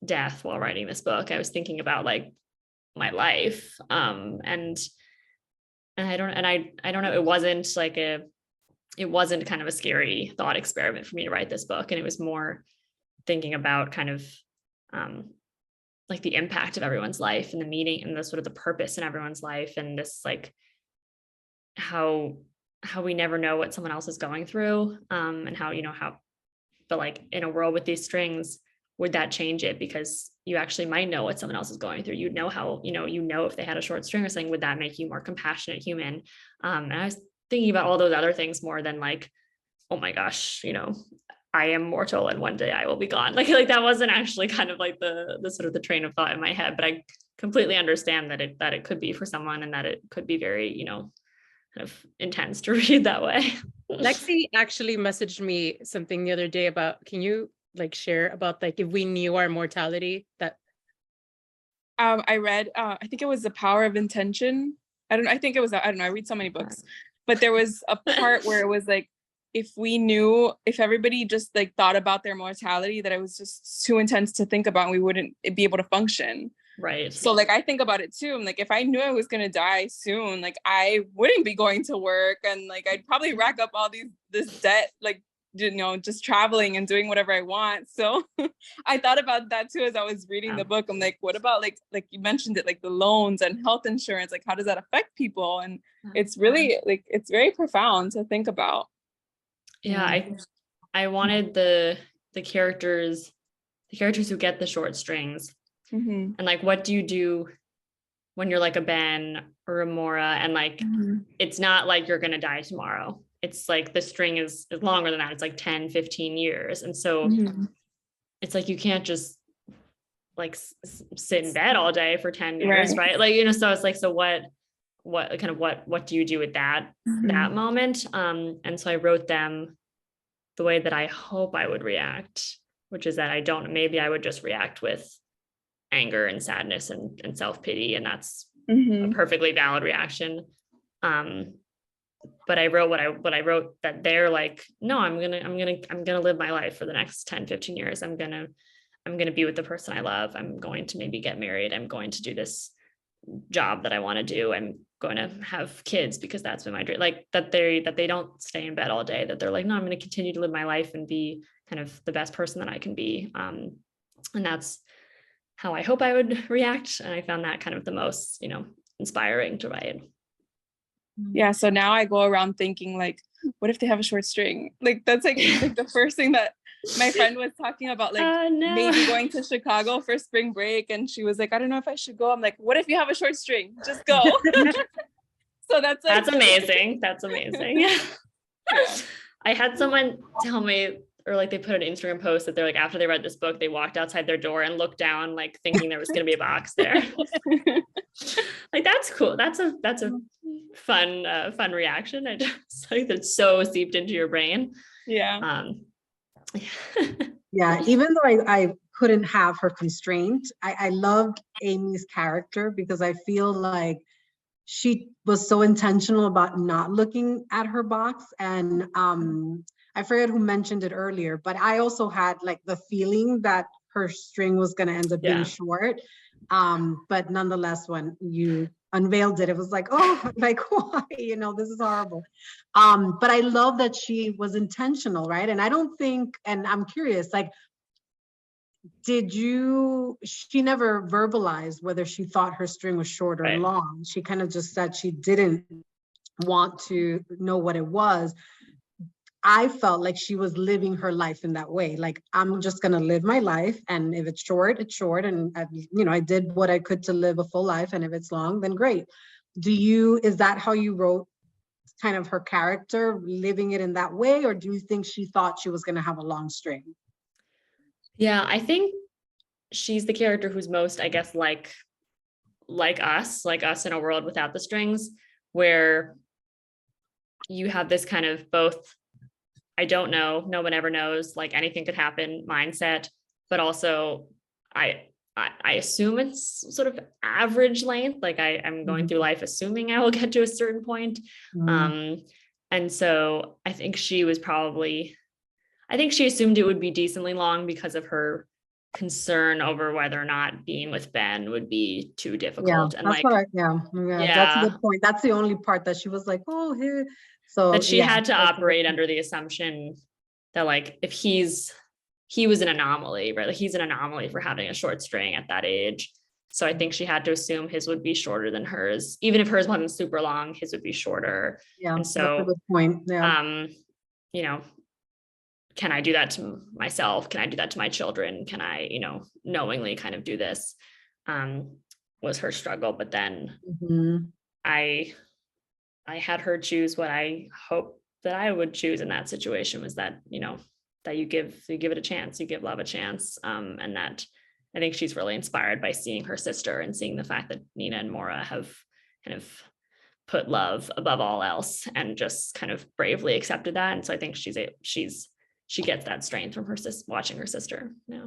S2: death while writing this book. I was thinking about my life. And I don't know, it wasn't kind of a scary thought experiment for me to write this book. And it was more thinking about kind of the impact of everyone's life and the meaning and the sort of the purpose in everyone's life. And this how we never know what someone else is going through. And but in a world with these strings, would that change it? Because you actually might know what someone else is going through. You'd know how, if they had a short string or something, would that make you more compassionate human? And I was thinking about all those other things more than oh my gosh, I am mortal and one day I will be gone. That wasn't actually kind of the sort of the train of thought in my head, but I completely understand that it could be for someone, and that it could be very, kind of intense to read that way.
S1: Lexi actually messaged me something the other day about, can you share about if we knew our mortality? That
S3: I read I think it was The Power of Intention. I don't know, I read so many books, but there was a part where it was if everybody just thought about their mortality, that it was just too intense to think about and we wouldn't be able to function.
S2: Right.
S3: So I think about it too. I'm if I knew I was gonna die soon, I wouldn't be going to work, and I'd probably rack up all this debt, just traveling and doing whatever I want. So I thought about that too as I was reading the book. I'm what about you mentioned it, the loans and health insurance, how does that affect people? And it's really it's very profound to think about.
S2: Yeah, I wanted the characters who get the short strings, and what do you do when you're like a Ben or a Mora, and like it's not like you're gonna die tomorrow. It's like the string is longer than that. It's like 10, 15 years. And so it's like you can't just like sit in bed all day for 10 years, right? Like, you know, so it's like, so what do you do with that moment? And so I wrote them the way that I hope I would react, which is that maybe I would just react with anger and sadness and self-pity, and that's a perfectly valid reaction. But I wrote what I wrote, that they're like, no, I'm gonna live my life for the next 10, 15 years. I'm gonna be with the person I love. I'm going to maybe get married. I'm going to do this job that I want to do. I'm going to have kids because that's been my dream. Like that they don't stay in bed all day, that they're like, no, I'm going to continue to live my life and be kind of the best person that I can be. And that's how I hope I would react. And I found that kind of the most, you know, inspiring to write.
S3: Yeah, so now I go around thinking like, what if they have a short string? Like that's like the first thing that my friend was talking about, like maybe going to Chicago for spring break, and she was like, I don't know if I should go. I'm like, what if you have a short string? Just go. So that's like,
S2: that's amazing. That's amazing. Yeah. I had someone tell me, or like they put an Instagram post that they're like, after they read this book, they walked outside their door and looked down, like thinking there was going to be a box there. Like, that's cool. That's a fun reaction. I just like that's so seeped into your brain.
S3: Yeah.
S8: Yeah, even though I couldn't have her constraint, I loved Amy's character because I feel like she was so intentional about not looking at her box. And I forget who mentioned it earlier, but I also had like the feeling that her string was going to end up being short. But nonetheless, when you unveiled it, it was like, oh, like, why? You know, this is horrible. But I love that she was intentional, right? And I don't think, and I'm curious, like, she never verbalized whether she thought her string was short or long. She kind of just said she didn't want to know what it was. I felt like she was living her life in that way. Like, I'm just going to live my life. And if it's short, it's short. And I did what I could to live a full life. And if it's long, then great. Is that how you wrote kind of her character, living it in that way? Or do you think she thought she was going to have a long string?
S2: Yeah, I think she's the character who's most, I guess, like us in a world without the strings, where you have this kind of both, I don't know, no one ever knows, like anything could happen mindset, but also I assume it's sort of average length. Like I'm going through life assuming I will get to a certain point. And so I think she assumed it would be decently long because of her concern over whether or not being with Ben would be too difficult.
S8: Yeah,
S2: and
S8: that's
S2: like,
S8: that's a good point. That's the only part that she was like, oh, here. So
S2: that she had to operate under the assumption that like, if he was an anomaly, right? Like he's an anomaly for having a short string at that age. So I think she had to assume his would be shorter than hers. Even if hers wasn't super long, his would be shorter.
S8: Yeah,
S2: and so
S8: that's a good point. Yeah.
S2: Can I do that to myself? Can I do that to my children? Can I, knowingly kind of do this? Was her struggle. But then I had her choose what I hope that I would choose in that situation, was that, that you give it a chance, you give love a chance. And that I think she's really inspired by seeing her sister and seeing the fact that Nina and Maura have kind of put love above all else and just kind of bravely accepted that. And so I think she gets that strength from her watching her sister. Yeah.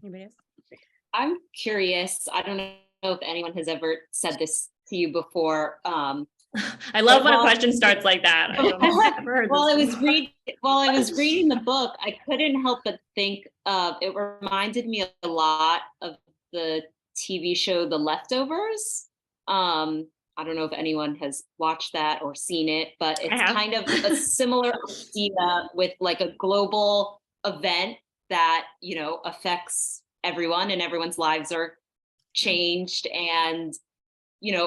S1: Anybody else?
S6: I'm curious. I don't know if anyone has ever said this to you before.
S2: I love when a question starts like that.
S6: While I was reading the book, I couldn't help but think it reminded me a lot of the TV show The Leftovers. I don't know if anyone has watched that or seen it, but it's kind of a similar idea with like a global event that, affects everyone, and everyone's lives are changed, and,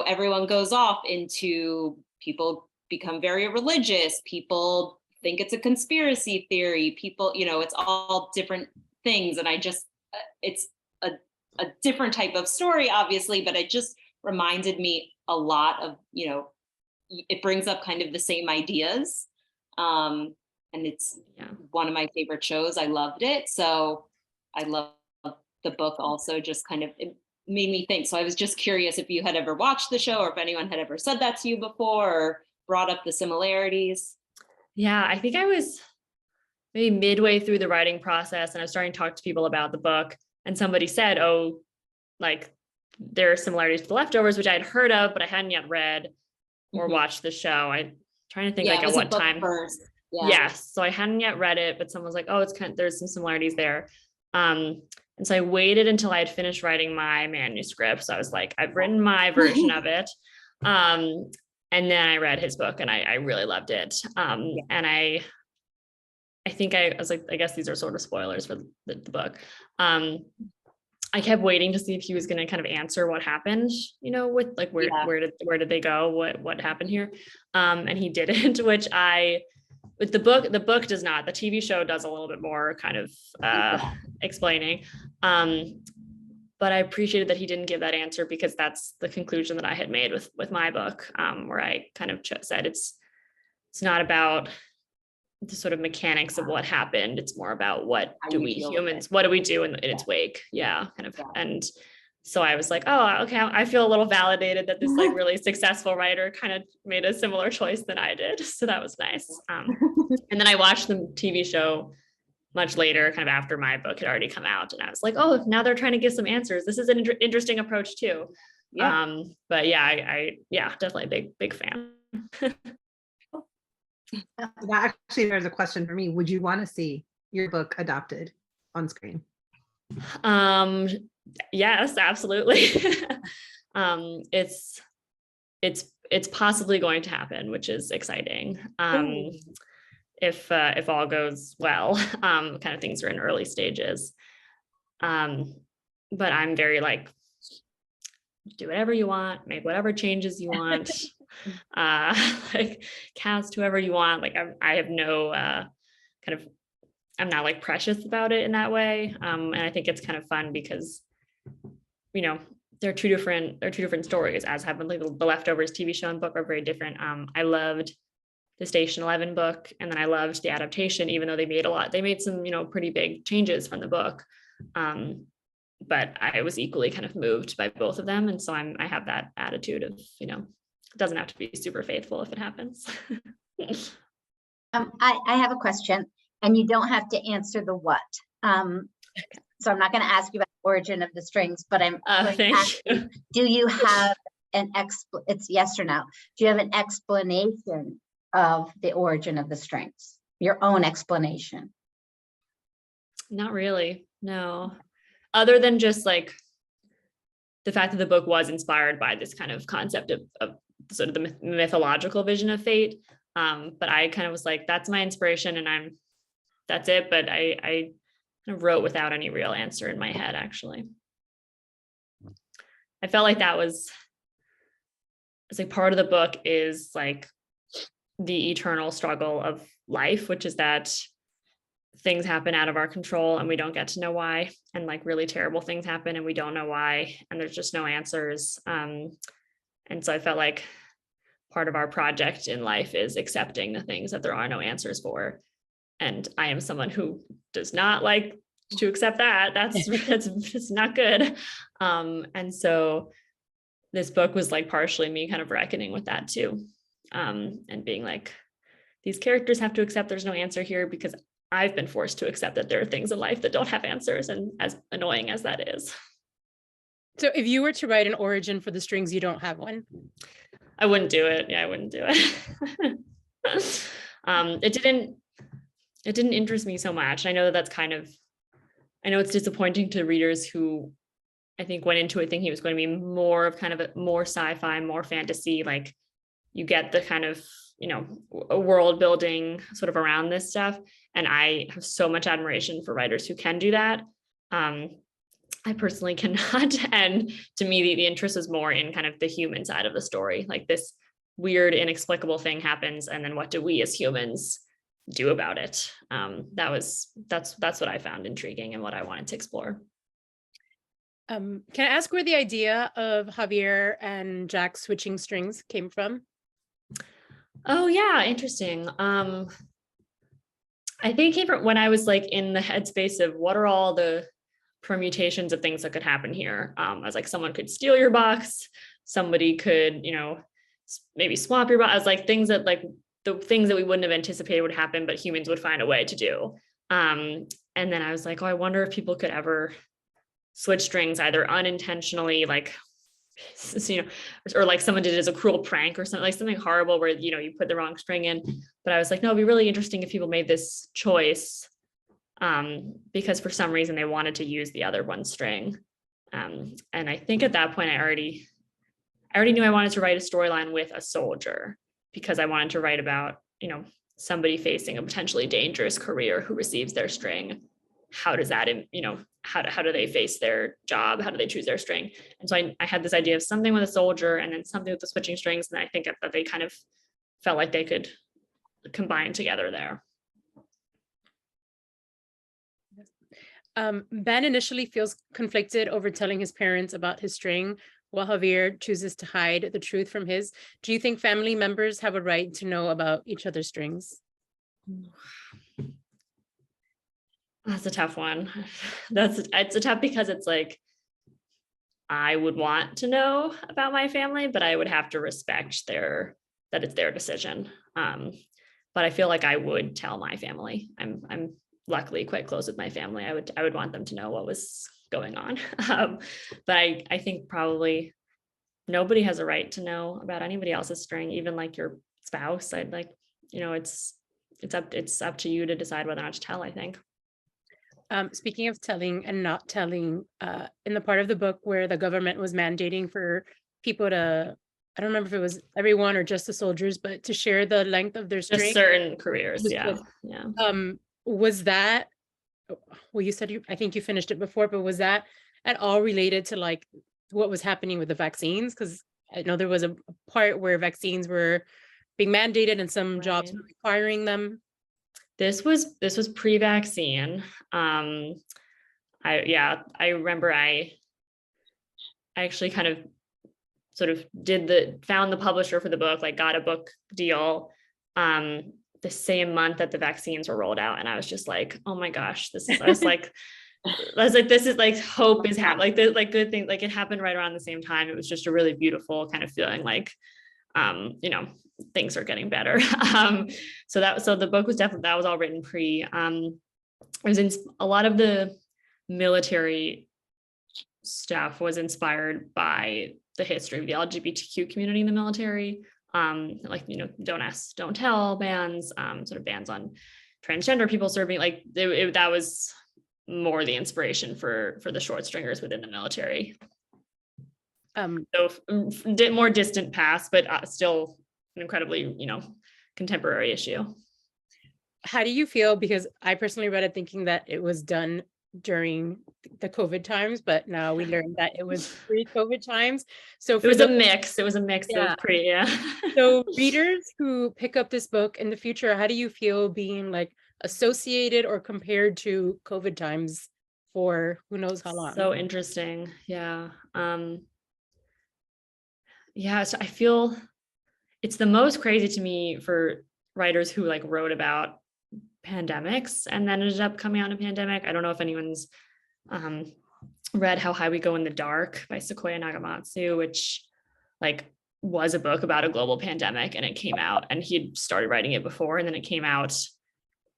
S6: everyone goes off into, people become very religious, people think it's a conspiracy theory, people, it's all different things. And it's a a different type of story, obviously, but it just reminded me a lot of, it brings up kind of the same ideas. And it's one of my favorite shows. I loved it. So I love the book also, just kind of, it made me think. So I was just curious if you had ever watched the show, or if anyone had ever said that to you before or brought up the similarities.
S2: Yeah, I think I was maybe midway through the writing process, and I was starting to talk to people about the book, and somebody said, oh, like there are similarities to The Leftovers, which I had heard of, but I hadn't yet read or watched the show. I'm trying to think like at what time.
S6: First. Yeah.
S2: Yes. So I hadn't yet read it, but someone was like, oh, it's there's some similarities there. And so I waited until I had finished writing my manuscript. So I was like, I've written my version of it. And then I read his book, and I really loved it. And I think I was like, I guess these are sort of spoilers for the book. I kept waiting to see if he was going to kind of answer what happened, with like where did they go? What happened here? And he didn't, which with the book does not. The TV show does a little bit more kind of explaining. But I appreciated that he didn't give that answer, because that's the conclusion that I had made with my book, where I kind of said it's not about the sort of mechanics of what happened. It's more about what do we do in its wake? Yeah, kind of. And so I was like, oh, okay, I feel a little validated that this like really successful writer kind of made a similar choice than I did. So that was nice. And then I watched the TV show much later, kind of after my book had already come out. And I was like, oh, now they're trying to give some answers. This is an interesting approach too. Yeah. But yeah, I definitely a big fan.
S13: Actually, there's a question for me. Would you want to see your book adapted on screen?
S2: Yes, absolutely. It's possibly going to happen, which is exciting. If all goes well, kind of things are in early stages. But I'm very like, do whatever you want, make whatever changes you want, like cast whoever you want. Like I have no I'm not like precious about it in that way. And I think it's kind of fun because, they're two different stories, as happened. Like the Leftovers TV show and book are very different. I loved the Station 11 book, and then I loved the adaptation, even though they made some, pretty big changes from the book. But I was equally kind of moved by both of them. And so I have that attitude of, it doesn't have to be super faithful if it happens.
S14: I have a question, and you don't have to answer the what. So I'm not going to ask you about the origin of the strings, but I'm going to ask you, do you have it's yes or no. Do you have an explanation of the origin of the strings? Your own explanation?
S2: Not really, no. Other than just like the fact that the book was inspired by this kind of concept of sort of the mythological vision of fate. But I kind of was like, that's my inspiration, and that's it. But I kind of wrote without any real answer in my head, actually. I felt like it's like part of the book is like the eternal struggle of life, which is that things happen out of our control and we don't get to know why, and like really terrible things happen and we don't know why, and there's just no answers. And so I felt like part of our project in life is accepting the things that there are no answers for. And I am someone who does not like to accept that. That's just not good. And so this book was like partially me kind of reckoning with that too. And being like, these characters have to accept there's no answer here, because I've been forced to accept that there are things in life that don't have answers, and as annoying as that is.
S1: So if you were to write an origin for the strings, you don't have one?
S2: I wouldn't do it. Yeah, I wouldn't do it. It didn't interest me so much. I know that's I know it's disappointing to readers who I think went into it thinking it was going to be more of kind of a more sci-fi, more fantasy, like you get the kind of, a world building sort of around this stuff. And I have so much admiration for writers who can do that. I personally cannot. And to me, the interest is more in kind of the human side of the story. Like this weird, inexplicable thing happens, and then what do we as humans do about it? That's what I found intriguing and what I wanted to explore.
S1: Can I ask where the idea of Javier and Jack switching strings came from?
S2: Oh yeah, interesting. I think when I was like in the headspace of what are all the permutations of things that could happen here. I was like, someone could steal your box, somebody could, maybe swap your box. I was like, things that the things that we wouldn't have anticipated would happen, but humans would find a way to do. And then I was like, oh, I wonder if people could ever switch strings either unintentionally, or like someone did it as a cruel prank or something, like something horrible where, you put the wrong string in. But I was like, no, it'd be really interesting if people made this choice because for some reason they wanted to use the other one string. And I think at that point, I already knew I wanted to write a storyline with a soldier because I wanted to write about, somebody facing a potentially dangerous career who receives their string. How does that, how do they face their job? How do they choose their string? And so I had this idea of something with a soldier and then something with the switching strings. And I think that they kind of felt like they could combine together there.
S1: Ben initially feels conflicted over telling his parents about his string, while Javier chooses to hide the truth from his. Do you think family members have a right to know about each other's strings?
S2: That's a tough one. It's a tough because it's like, I would want to know about my family, but I would have to respect that it's their decision. But I feel like I would tell my family. I'm luckily quite close with my family. I would want them to know what was going on. But I think probably nobody has a right to know about anybody else's string, even like your spouse. I'd like, it's up to you to decide whether or not to tell, I think.
S1: Speaking of telling and not telling, in the part of the book where the government was mandating for people to, I don't remember if it was everyone or just the soldiers, but to share the length of their string.
S2: Just certain careers, yeah.
S1: Was that, well, you said I think you finished it before, but was that at all related to like what was happening with the vaccines? Because I know there was a part where vaccines were being mandated and some jobs were requiring them.
S2: This was pre-vaccine. I remember I actually kind of sort of found the publisher for the book, like got a book deal the same month that the vaccines were rolled out. And I was just like, oh my gosh, this is like hope is happening, like good things, like it happened right around the same time. It was just a really beautiful kind of feeling like, things are getting better. So the book was definitely, that was all written pre. It was in a lot of the military stuff was inspired by the history of the LGBTQ community in the military. Don't ask, don't tell bans, sort of bans on transgender people serving, like that was more the inspiration for the short stringers within the military. So more distant past, but still an incredibly, contemporary issue.
S1: How do you feel? Because I personally read it thinking that it was done during the COVID times, but now we learned that it was pre-COVID times. So
S2: it was a mix. It was a mix.
S1: Yeah.
S2: Of pre, yeah.
S1: So readers who pick up this book in the future, how do you feel being like associated or compared to COVID times for who knows how long?
S2: So interesting. Yeah. So I feel it's the most crazy to me for writers who like wrote about pandemics and then ended up coming out of pandemic. I don't know if anyone's read How High We Go in the Dark by Sequoia Nagamatsu, which like was a book about a global pandemic, and it came out, and he'd started writing it before, and then it came out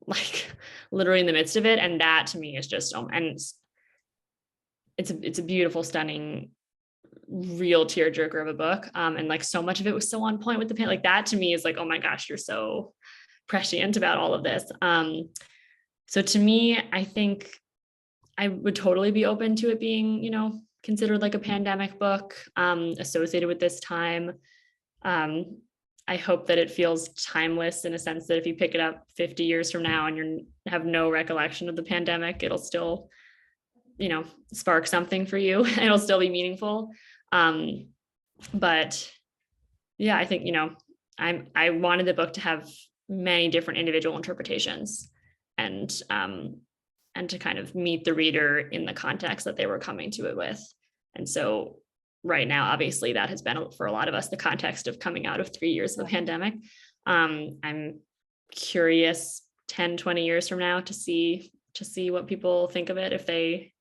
S2: like literally in the midst of it. And that to me is just, and it's a beautiful, stunning, real tearjerker of a book. And like so much of it was so on point with the like that to me is like, oh my gosh, you're so prescient about all of this. So to me, I think I would totally be open to it being, considered like a pandemic book associated with this time. I hope that it feels timeless in a sense that if you pick it up 50 years from now and you have no recollection of the pandemic, it'll still, spark something for you. It'll still be meaningful. But yeah, I think, I wanted the book to have many different individual interpretations and to kind of meet the reader in the context that they were coming to it with. And so right now, obviously that has been for a lot of us, the context of coming out of 3 years of the pandemic. I'm curious 10, 20 years from now to see what people think of it, if they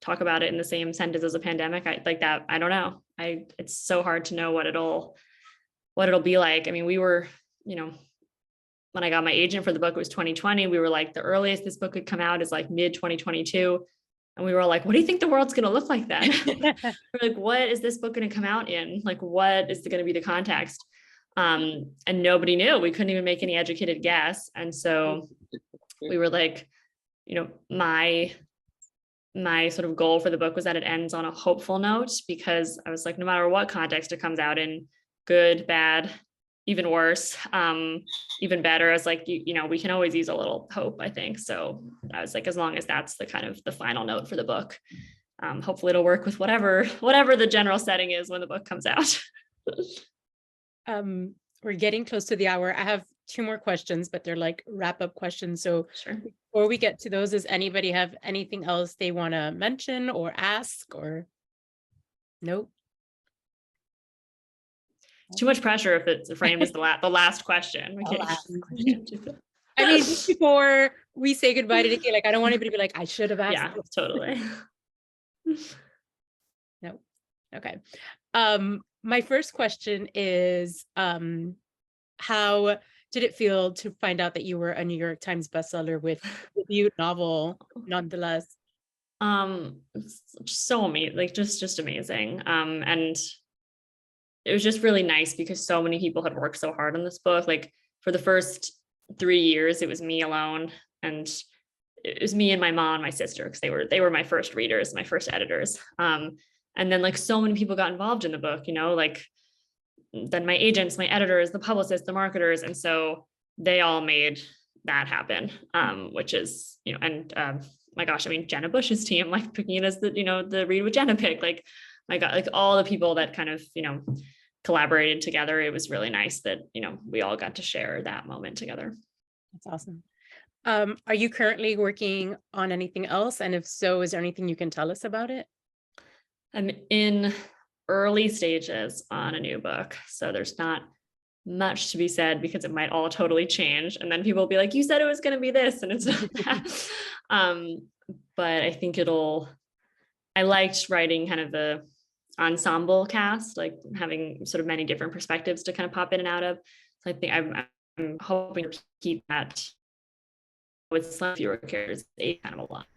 S2: talk about it in the same sentence as a pandemic. I don't know. It's so hard to know what it'll be like. I mean, we were, when I got my agent for the book, it was 2020. We were like, the earliest this book could come out is like mid 2022. And we were like, what do you think the world's going to look like then? We're like, what is this book going to come out in? Like, what is going to be the context? And nobody knew. We couldn't even make any educated guess. And so we were like, my sort of goal for the book was that it ends on a hopeful note, because I was like, no matter what context it comes out in, good, bad, even worse, even better, I was like, we can always use a little hope, I think. So I was like, as long as that's the kind of the final note for the book, hopefully it'll work with whatever the general setting is when the book comes out.
S1: We're getting close to the hour. I have 2 more questions, but they're like wrap-up questions. So
S2: sure.
S1: Before we get to those, does anybody have anything else they want to mention or ask, or nope?
S2: Too much pressure if it's framed as the last question.
S1: I mean, just before we say goodbye to Nikki, like, I don't want anybody to be like, I should have asked.
S2: Yeah, totally.
S1: No. Okay. My first question is, how did it feel to find out that you were a New York Times bestseller with a debut novel, nonetheless?
S2: So amazing, like just amazing. And it was just really nice because so many people had worked so hard on this book. Like for the first 3 years, it was me alone, and it was me and my mom and my sister, because they were my first readers, my first editors. And then like so many people got involved in the book, like then my agents, my editors, the publicists, the marketers. And so they all made that happen, which is, and my gosh, I mean, Jenna Bush's team, like picking it as the, the Read with Jenna pick, like, my God, like all the people that kind of, collaborated together. It was really nice that, we all got to share that moment together.
S1: That's awesome. Are you currently working on anything else? And if so, is there anything you can tell us about it?
S2: I'm in early stages on a new book, so there's not much to be said because it might all totally change, and then people will be like, you said it was going to be this and it's not that. But I think I liked writing kind of the ensemble cast, like having sort of many different perspectives to kind of pop in and out of. So I think I'm hoping to keep that with some fewer characters, kind of a lot.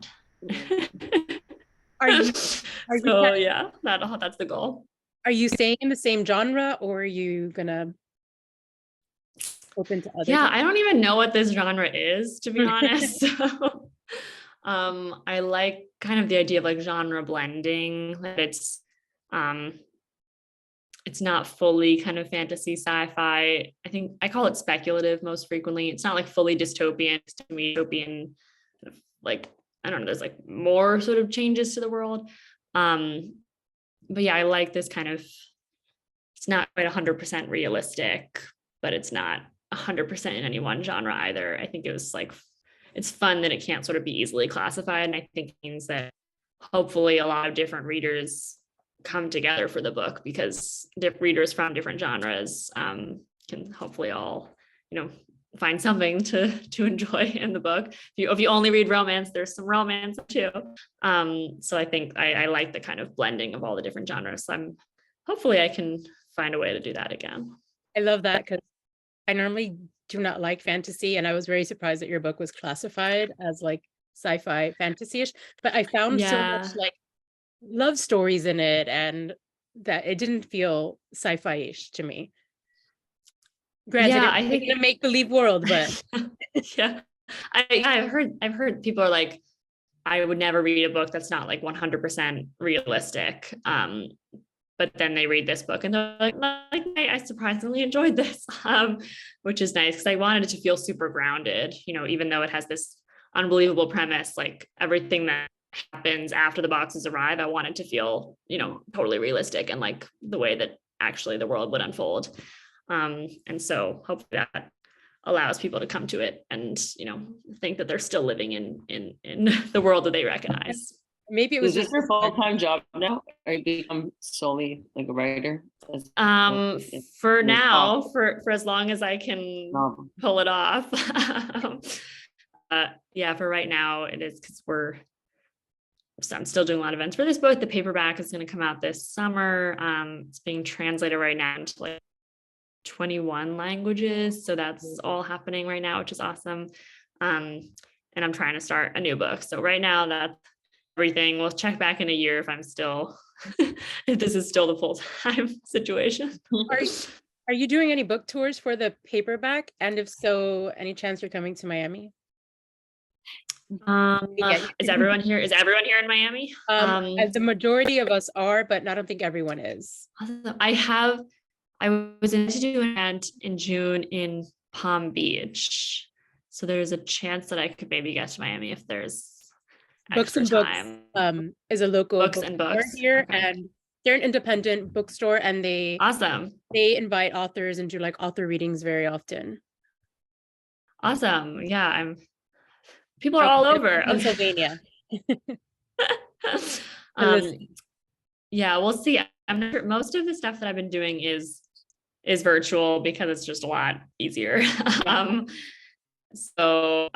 S1: Are you
S2: so yeah, that's the goal.
S1: Are you staying in the same genre, or are you gonna open to other?
S2: Yeah, I don't even know what this genre is, to be honest. So I like kind of the idea of like genre blending. It's not fully kind of fantasy sci-fi. I think I call it speculative most frequently. It's not like fully dystopian, dystopian, like, I don't know, there's like more sort of changes to the world. But yeah, I like this kind of, it's not quite 100% realistic, but it's not 100% in any one genre either. I think it was like, it's fun that it can't sort of be easily classified. And I think it means that hopefully a lot of different readers come together for the book, because readers from different genres can hopefully all, find something to enjoy in the book. If you only read romance, there's some romance too. So I think I like the kind of blending of all the different genres. So hopefully I can find a way to do that again.
S1: I love that, because I normally do not like fantasy, and I was very surprised that your book was classified as like sci-fi fantasy-ish, but I found so much like love stories in it, and that it didn't feel sci-fi-ish to me. Granted, I think in a make-believe world, but
S2: yeah, I've heard people are like, I would never read a book that's not like 100% realistic. But then they read this book and they're like I surprisingly enjoyed this, which is nice, because I wanted it to feel super grounded, even though it has this unbelievable premise, like everything that happens after the boxes arrive, I want it to feel, totally realistic and like the way that actually the world would unfold. And so hopefully that allows people to come to it and, think that they're still living in the world that they recognize.
S1: Maybe it was
S15: Is this
S1: just
S15: your full-time job now? Or you become solely like a writer?
S2: For
S15: There's
S2: now,
S15: off.
S2: for as long as I can pull it off. Yeah, for right now it is, because I'm still doing a lot of events for this book. The paperback is going to come out this summer. It's being translated right now into like 21 languages. So that's all happening right now, which is awesome. And I'm trying to start a new book. So right now that's everything. We'll check back in a year if I'm still, if this is still the full-time situation.
S1: Are you doing any book tours for the paperback? And if so, any chance you're coming to Miami?
S2: Is everyone here? Is everyone here in Miami?
S1: The majority of us are, but I don't think everyone is.
S2: I was in to do an event in June in Palm Beach. So there's a chance that I could maybe get to Miami if there's
S1: Books and
S2: time.
S1: Books is a local
S2: Books and Books
S1: here, and they're an independent bookstore, and they invite authors and do like author readings very often.
S2: Awesome. Yeah, people are all over
S1: Pennsylvania.
S2: Yeah, we'll see. I'm not sure. Most of the stuff that I've been doing is virtual because it's just a lot easier. So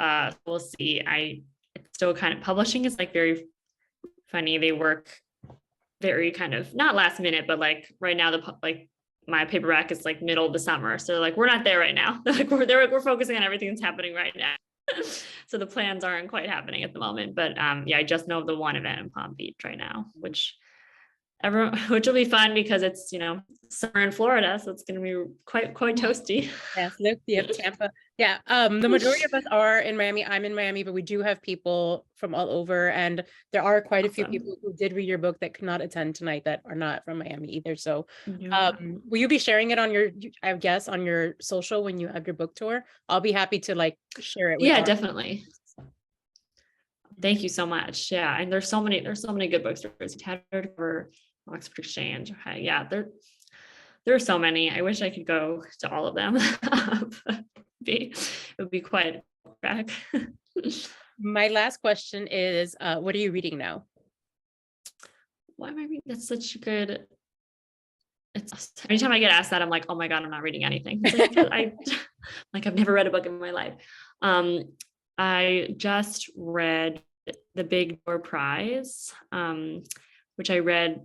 S2: we'll see. It's still kind of, publishing is like very funny. They work very kind of not last minute, but like right now, my paperback is like middle of the summer. So like, we're not there right now. Like we're focusing on everything that's happening right now. So the plans aren't quite happening at the moment, but yeah, I just know of the one event in Palm Beach right now, which will be fun because it's, summer in Florida, so it's going to be quite toasty.
S1: Yes, Tampa. Yeah, the majority of us are in Miami. I'm in Miami, but we do have people from all over, and there are quite a few people who did read your book that could not attend tonight that are not from Miami either. So, will you be sharing it on your social when you have your book tour? I'll be happy to like share it.
S2: Yeah, definitely. Thank you so much. Yeah, and there's so many good bookstores. Tattered Cover, Oxford Exchange. Yeah, there are so many. I wish I could go to all of them. It would be quite back.
S1: My last question is, what are you reading now?
S2: Why am I reading? That's such a good. Anytime I get asked that, I'm like, oh my God, I'm not reading anything. I've never read a book in my life. I just read The Big Door Prize, which I read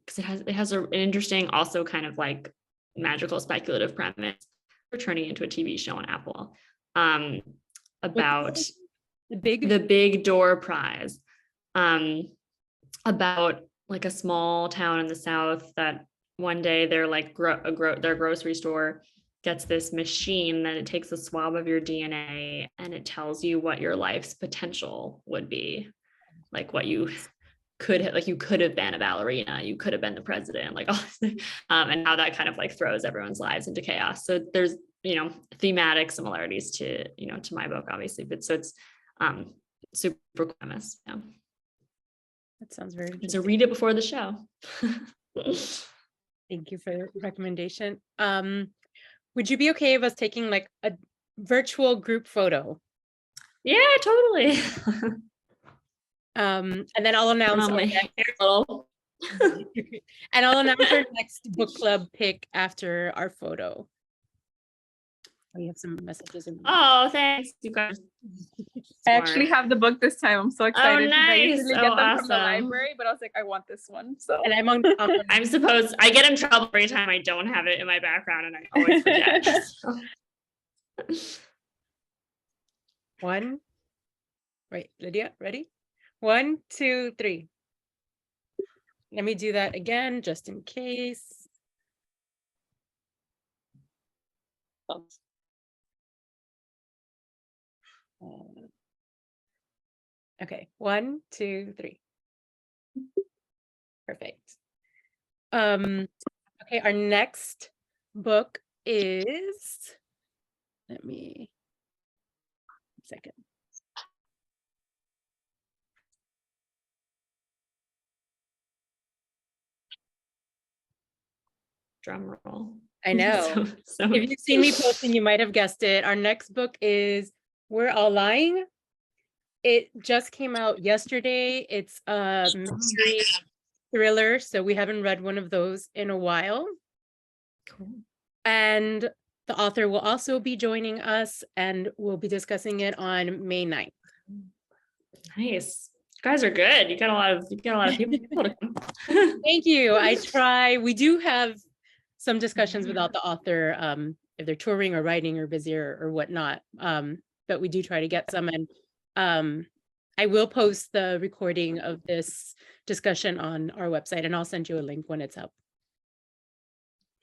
S2: because it has an interesting, also kind of like magical speculative premise. We're turning into a TV show on Apple about the Big Door Prize, about like a small town in the South that one day their grocery store gets this machine that it takes a swab of your DNA and it tells you what your life's potential would be, like what you could have been a ballerina, you could have been the president, like all this, and how that kind of like throws everyone's lives into chaos. So there's thematic similarities to to my book, obviously, but so it's super premise. Yeah,
S1: that sounds very interesting.
S2: So read it before the show.
S1: Thank you for the recommendation. Would you be okay with us taking like a virtual group photo?
S2: Yeah, totally.
S1: And then I'll announce and I'll announce our next book club pick after our photo. We have some messages.
S2: Oh, thanks, you guys.
S3: I actually have the book this time. I'm so excited.
S2: Oh, nice.
S3: I usually get them from the
S2: Awesome.
S3: library, but I was like, I want this one. So,
S1: and I'm on.
S2: I get in trouble every time I don't have it in my background, and I always forget.
S1: One. Wait, Lydia, ready? 1, 2, 3. Let me do that again, just in case. Okay, 1, 2, 3. Perfect. Okay, our next book is, let me, a second.
S2: Drum roll.
S1: I know.
S2: So
S1: if you've seen me posting, you might have guessed it. Our next book is We're All Lying It just came out yesterday. It's a mystery thriller, so we haven't read one of those in a while.
S2: Cool.
S1: And the author will also be joining us, and we'll be discussing it on May 9th.
S2: Nice. You guys are good. You got a lot of people to come.
S1: Thank you. I try. We do have some discussions without the author, if they're touring or writing or busy or whatnot. But we do try to get some. And I will post the recording of this discussion on our website, and I'll send you a link when it's up.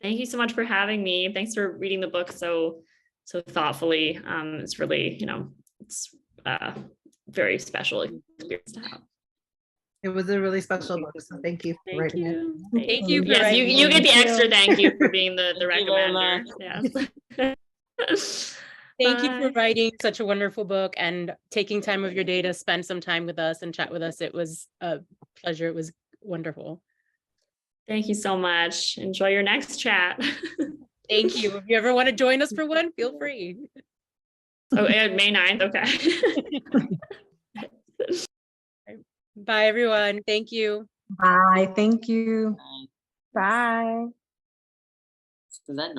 S2: Thank you so much for having me. Thanks for reading the book so thoughtfully. It's really, it's very special experience to have.
S13: It was a really special book, so thank you for writing it.
S1: Thank you.
S2: Yes, you get the extra thank you for being the recommender. Yes.
S1: Thank you for writing such a wonderful book and taking time of your day to spend some time with us and chat with us. It was a pleasure. It was wonderful.
S2: Thank you so much. Enjoy your next chat.
S1: Thank you. If you ever want to join us for one, feel free.
S2: Oh, May 9th. Okay.
S1: Bye, everyone. Thank you.
S8: Bye. Thank you.
S5: Bye.
S15: Does that